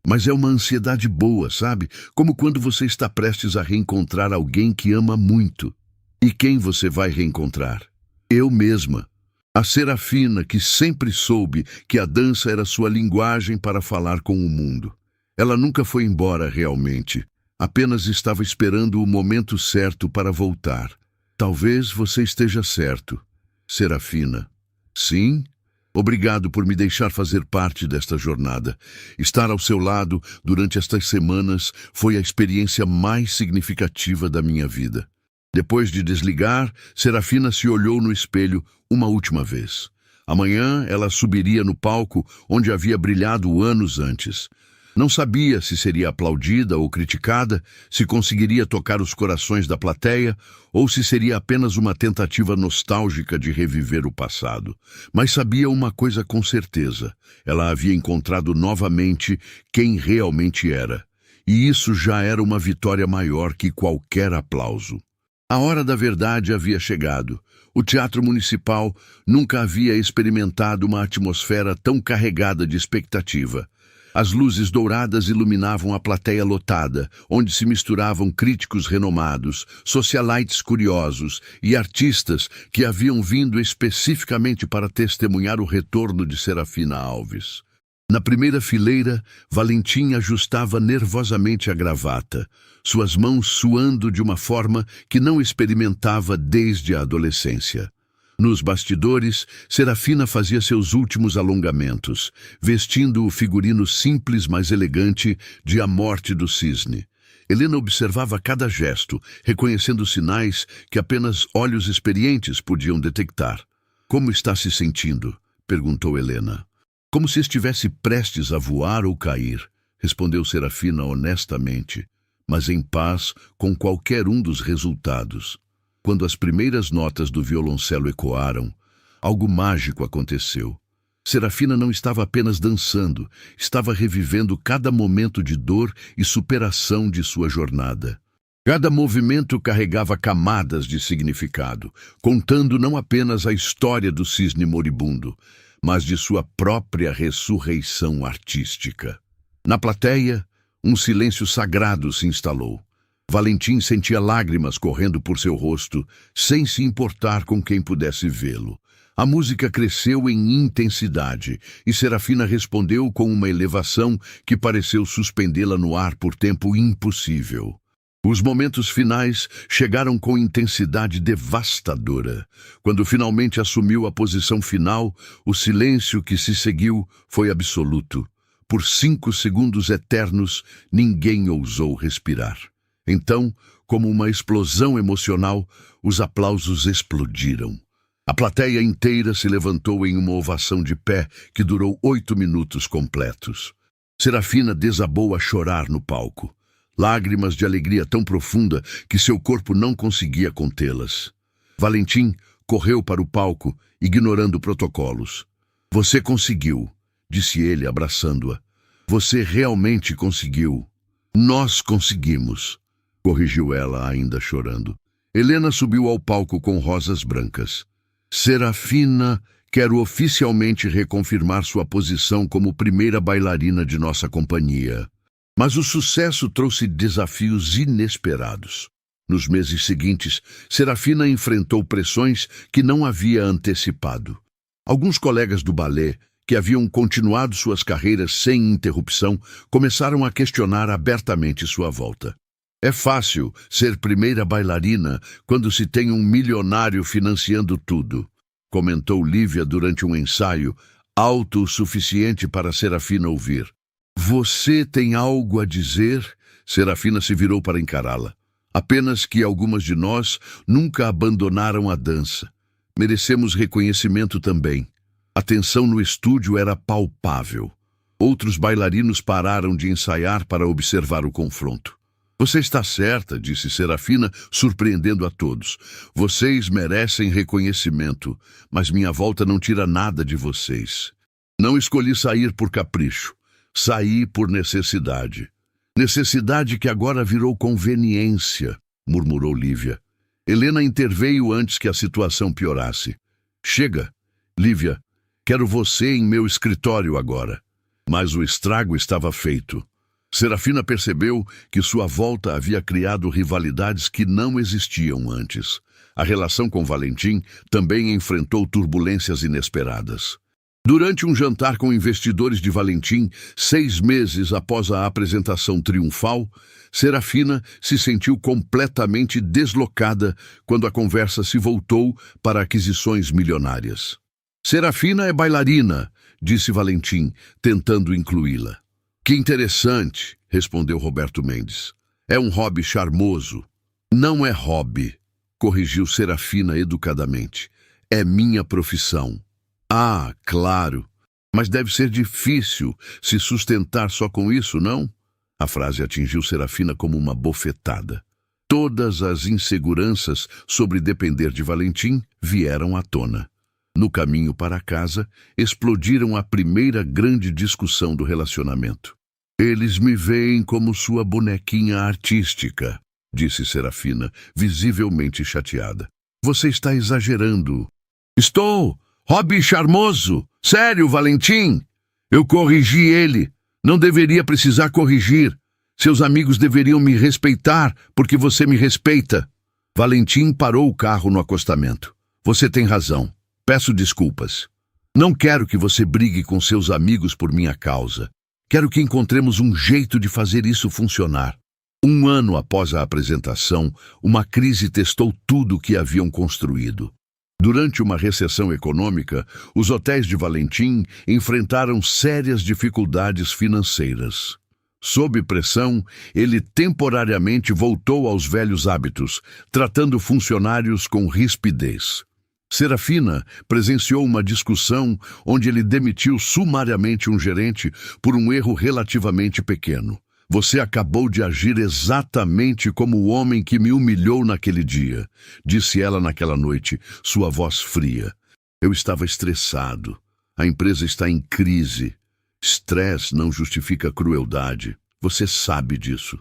Mas é uma ansiedade boa, sabe? Como quando você está prestes a reencontrar alguém que ama muito. E quem você vai reencontrar? Eu mesma. A Serafina que sempre soube que a dança era sua linguagem para falar com o mundo. Ela nunca foi embora realmente. Apenas estava esperando o momento certo para voltar. Talvez você esteja certo, Serafina. Sim? Obrigado por me deixar fazer parte desta jornada. Estar ao seu lado durante estas semanas foi a experiência mais significativa da minha vida. Depois de desligar, Serafina se olhou no espelho uma última vez. Amanhã ela subiria no palco onde havia brilhado anos antes. Não sabia se seria aplaudida ou criticada, se conseguiria tocar os corações da plateia ou se seria apenas uma tentativa nostálgica de reviver o passado. Mas sabia uma coisa com certeza: ela havia encontrado novamente quem realmente era. E isso já era uma vitória maior que qualquer aplauso. A hora da verdade havia chegado. O Teatro Municipal nunca havia experimentado uma atmosfera tão carregada de expectativa. As luzes douradas iluminavam a plateia lotada, onde se misturavam críticos renomados, socialites curiosos e artistas que haviam vindo especificamente para testemunhar o retorno de Serafina Alves. Na primeira fileira, Valentim ajustava nervosamente a gravata, suas mãos suando de uma forma que não experimentava desde a adolescência. Nos bastidores, Serafina fazia seus últimos alongamentos, vestindo o figurino simples, mas elegante, de A Morte do Cisne. Helena observava cada gesto, reconhecendo sinais que apenas olhos experientes podiam detectar. "Como está se sentindo?" perguntou Helena. "Como se estivesse prestes a voar ou cair", respondeu Serafina honestamente, mas em paz com qualquer um dos resultados. Quando as primeiras notas do violoncelo ecoaram, algo mágico aconteceu. Serafina não estava apenas dançando, estava revivendo cada momento de dor e superação de sua jornada. Cada movimento carregava camadas de significado, contando não apenas a história do cisne moribundo, mas de sua própria ressurreição artística. Na plateia, um silêncio sagrado se instalou. Valentim sentia lágrimas correndo por seu rosto, sem se importar com quem pudesse vê-lo. A música cresceu em intensidade, e Serafina respondeu com uma elevação que pareceu suspendê-la no ar por tempo impossível. Os momentos finais chegaram com intensidade devastadora. Quando finalmente assumiu a posição final, o silêncio que se seguiu foi absoluto. Por 5 segundos eternos, ninguém ousou respirar. Então, como uma explosão emocional, os aplausos explodiram. A plateia inteira se levantou em uma ovação de pé que durou 8 minutos completos. Serafina desabou a chorar no palco. Lágrimas de alegria tão profunda que seu corpo não conseguia contê-las. Valentim correu para o palco, ignorando protocolos. "Você conseguiu", disse ele, abraçando-a. "Você realmente conseguiu." "Nós conseguimos", corrigiu ela, ainda chorando. Helena subiu ao palco com rosas brancas. "Serafina, quero oficialmente reconfirmar sua posição como primeira bailarina de nossa companhia." Mas o sucesso trouxe desafios inesperados. Nos meses seguintes, Serafina enfrentou pressões que não havia antecipado. Alguns colegas do balé, que haviam continuado suas carreiras sem interrupção, começaram a questionar abertamente sua volta. "É fácil ser primeira bailarina quando se tem um milionário financiando tudo", comentou Lívia durante um ensaio, alto o suficiente para Serafina ouvir. "Você tem algo a dizer?" Serafina se virou para encará-la. "Apenas que algumas de nós nunca abandonaram a dança. Merecemos reconhecimento também." A tensão no estúdio era palpável. Outros bailarinos pararam de ensaiar para observar o confronto. Você está certa, disse Serafina, surpreendendo a todos. Vocês merecem reconhecimento, mas minha volta não tira nada de vocês. Não escolhi sair por capricho. Saí por necessidade. Necessidade que agora virou conveniência, murmurou Lívia. Helena interveio antes que a situação piorasse. Chega, Lívia, quero você em meu escritório agora. Mas o estrago estava feito. Serafina percebeu que sua volta havia criado rivalidades que não existiam antes. A relação com Valentim também enfrentou turbulências inesperadas. Durante um jantar com investidores de Valentim, 6 meses após a apresentação triunfal, Serafina se sentiu completamente deslocada quando a conversa se voltou para aquisições milionárias. Serafina é bailarina, disse Valentim, tentando incluí-la. Que interessante, respondeu Roberto Mendes. É um hobby charmoso. Não é hobby, corrigiu Serafina educadamente. É minha profissão. Ah, claro. Mas deve ser difícil se sustentar só com isso, não? A frase atingiu Serafina como uma bofetada. Todas as inseguranças sobre depender de Valentim vieram à tona. No caminho para casa, explodiram a primeira grande discussão do relacionamento. Eles me veem como sua bonequinha artística, disse Serafina, visivelmente chateada. Você está exagerando. Estou! Hobby charmoso! Sério, Valentim! Eu corrigi ele. Não deveria precisar corrigir. Seus amigos deveriam me respeitar porque você me respeita. Valentim parou o carro no acostamento. Você tem razão. Peço desculpas. Não quero que você brigue com seus amigos por minha causa. Quero que encontremos um jeito de fazer isso funcionar. 1 ano após a apresentação, uma crise testou tudo o que haviam construído. Durante uma recessão econômica, os hotéis de Valentim enfrentaram sérias dificuldades financeiras. Sob pressão, ele temporariamente voltou aos velhos hábitos, tratando funcionários com rispidez. Serafina presenciou uma discussão onde ele demitiu sumariamente um gerente por um erro relativamente pequeno. Você acabou de agir exatamente como o homem que me humilhou naquele dia, disse ela naquela noite, sua voz fria. Eu estava estressado. A empresa está em crise. Estresse não justifica crueldade. Você sabe disso.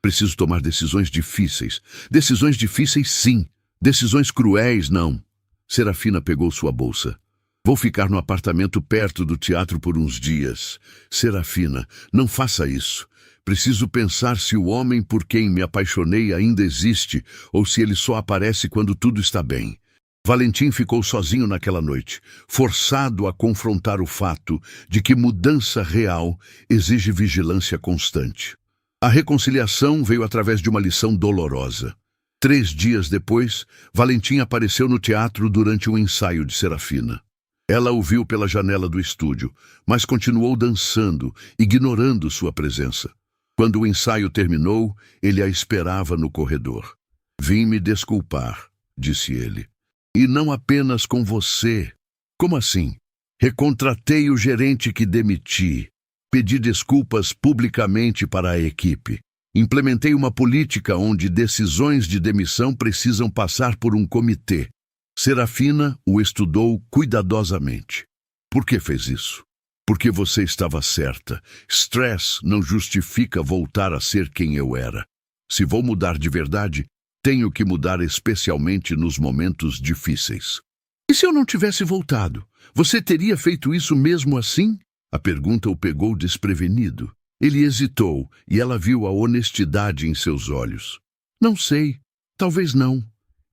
Preciso tomar decisões difíceis. Decisões difíceis, sim. Decisões cruéis, não. Serafina pegou sua bolsa. Vou ficar no apartamento perto do teatro por uns dias. Serafina, não faça isso. Preciso pensar se o homem por quem me apaixonei ainda existe ou se ele só aparece quando tudo está bem. Valentim ficou sozinho naquela noite, forçado a confrontar o fato de que mudança real exige vigilância constante. A reconciliação veio através de uma lição dolorosa. 3 dias depois, Valentim apareceu no teatro durante um ensaio de Serafina. Ela o viu pela janela do estúdio, mas continuou dançando, ignorando sua presença. Quando o ensaio terminou, ele a esperava no corredor. Vim me desculpar, disse ele. E não apenas com você. Como assim? Recontratei o gerente que demiti. Pedi desculpas publicamente para a equipe. Implementei uma política onde decisões de demissão precisam passar por um comitê. Serafina o estudou cuidadosamente. Por que fez isso? Porque você estava certa. Stress não justifica voltar a ser quem eu era. Se vou mudar de verdade, tenho que mudar especialmente nos momentos difíceis. E se eu não tivesse voltado? Você teria feito isso mesmo assim? A pergunta o pegou desprevenido. Ele hesitou e ela viu a honestidade em seus olhos. Não sei. Talvez não.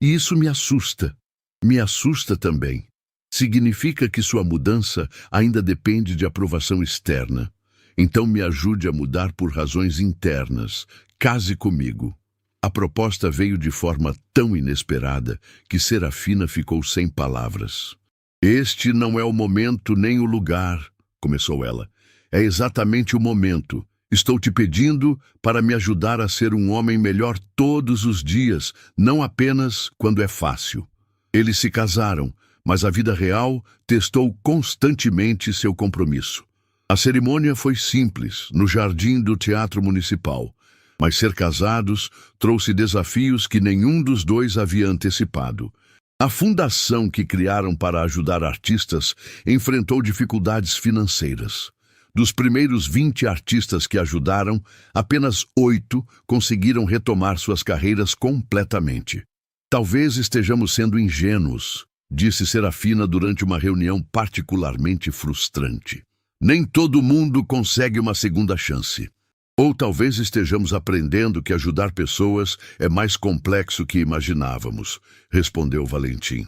E isso me assusta. Me assusta também. Significa que sua mudança ainda depende de aprovação externa. Então me ajude a mudar por razões internas. Case comigo. A proposta veio de forma tão inesperada que Serafina ficou sem palavras. Este não é o momento nem o lugar, começou ela. É exatamente o momento. Estou te pedindo para me ajudar a ser um homem melhor todos os dias, não apenas quando é fácil. Eles se casaram, mas a vida real testou constantemente seu compromisso. A cerimônia foi simples, no jardim do Teatro Municipal, mas ser casados trouxe desafios que nenhum dos dois havia antecipado. A fundação que criaram para ajudar artistas enfrentou dificuldades financeiras. Dos primeiros 20 artistas que ajudaram, apenas 8 conseguiram retomar suas carreiras completamente. Talvez estejamos sendo ingênuos, disse Serafina durante uma reunião particularmente frustrante. Nem todo mundo consegue uma segunda chance. Ou talvez estejamos aprendendo que ajudar pessoas é mais complexo que imaginávamos, respondeu Valentim.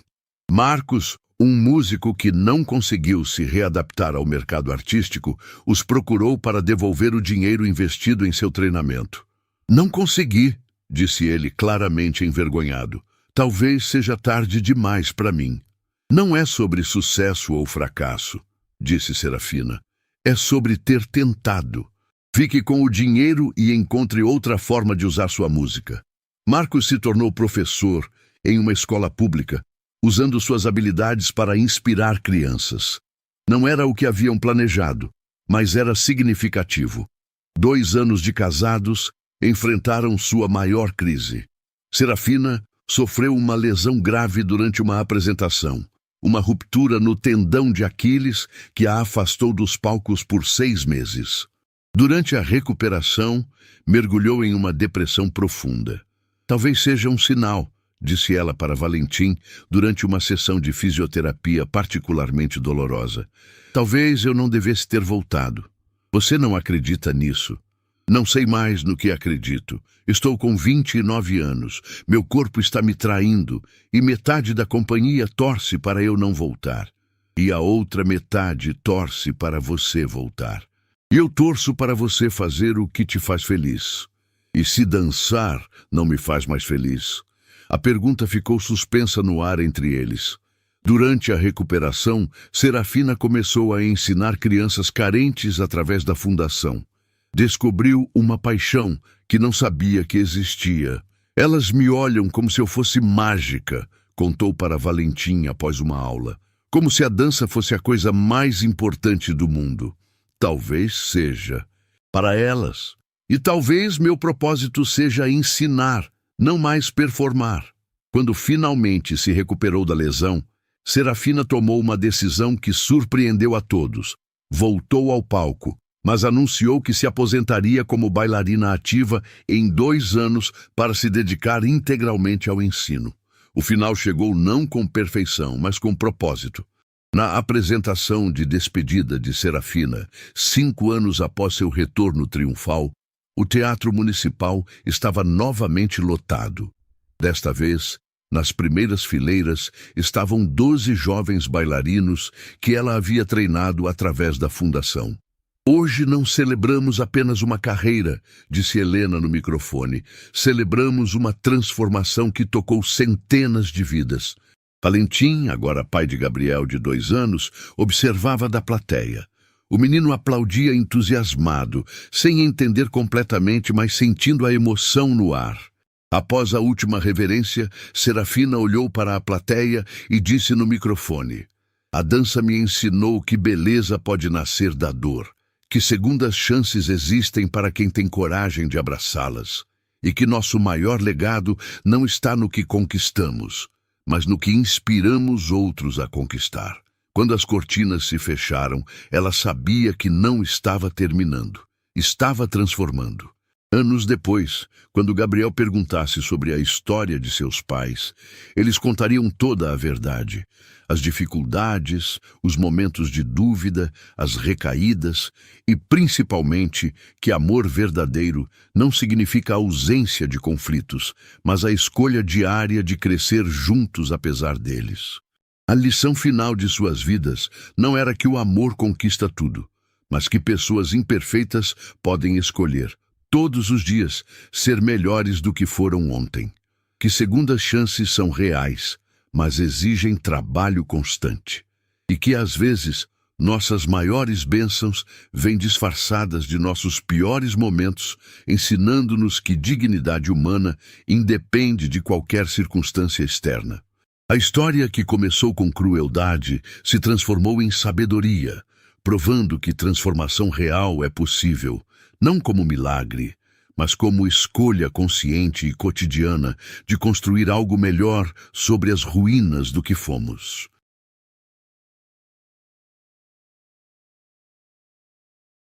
Marcos, um músico que não conseguiu se readaptar ao mercado artístico, os procurou para devolver o dinheiro investido em seu treinamento. Não consegui, disse ele claramente envergonhado. Talvez seja tarde demais para mim. Não é sobre sucesso ou fracasso, disse Serafina. É sobre ter tentado. Fique com o dinheiro e encontre outra forma de usar sua música. Marcos se tornou professor em uma escola pública, usando suas habilidades para inspirar crianças. Não era o que haviam planejado, mas era significativo. 2 anos de casados enfrentaram sua maior crise. Serafina sofreu uma lesão grave durante uma apresentação, uma ruptura no tendão de Aquiles que a afastou dos palcos por 6 meses. Durante a recuperação, mergulhou em uma depressão profunda. Talvez seja um sinal, disse ela para Valentim durante uma sessão de fisioterapia particularmente dolorosa. Talvez eu não devesse ter voltado. Você não acredita nisso? Não sei mais no que acredito. Estou com 29 anos. Meu corpo está me traindo e metade da companhia torce para eu não voltar. E a outra metade torce para você voltar. E eu torço para você fazer o que te faz feliz. E se dançar não me faz mais feliz? A pergunta ficou suspensa no ar entre eles. Durante a recuperação, Serafina começou a ensinar crianças carentes através da fundação. Descobriu uma paixão que não sabia que existia. Elas me olham como se eu fosse mágica, contou para Valentim após uma aula. Como se a dança fosse a coisa mais importante do mundo. Talvez seja. Para elas. E talvez meu propósito seja ensinar, não mais performar. Quando finalmente se recuperou da lesão, Serafina tomou uma decisão que surpreendeu a todos. Voltou ao palco, mas anunciou que se aposentaria como bailarina ativa em 2 anos para se dedicar integralmente ao ensino. O final chegou não com perfeição, mas com propósito. Na apresentação de despedida de Serafina, 5 anos após seu retorno triunfal, o Teatro Municipal estava novamente lotado. Desta vez, nas primeiras fileiras, estavam 12 jovens bailarinos que ela havia treinado através da fundação. Hoje não celebramos apenas uma carreira, disse Helena no microfone. Celebramos uma transformação que tocou centenas de vidas. Valentim, agora pai de Gabriel de 2 anos, observava da plateia. O menino aplaudia entusiasmado, sem entender completamente, mas sentindo a emoção no ar. Após a última reverência, Serafina olhou para a plateia e disse no microfone: "A dança me ensinou que beleza pode nascer da dor, que segundas chances existem para quem tem coragem de abraçá-las, e que nosso maior legado não está no que conquistamos, mas no que inspiramos outros a conquistar." Quando as cortinas se fecharam, ela sabia que não estava terminando, estava transformando. Anos depois, quando Gabriel perguntasse sobre a história de seus pais, eles contariam toda a verdade. As dificuldades, os momentos de dúvida, as recaídas e, principalmente, que amor verdadeiro não significa a ausência de conflitos, mas a escolha diária de crescer juntos apesar deles. A lição final de suas vidas não era que o amor conquista tudo, mas que pessoas imperfeitas podem escolher, todos os dias, ser melhores do que foram ontem. Que segundas chances são reais, mas exigem trabalho constante. E que, às vezes, nossas maiores bênçãos vêm disfarçadas de nossos piores momentos, ensinando-nos que dignidade humana independe de qualquer circunstância externa. A história que começou com crueldade se transformou em sabedoria, provando que transformação real é possível, não como milagre, mas como escolha consciente e cotidiana de construir algo melhor sobre as ruínas do que fomos.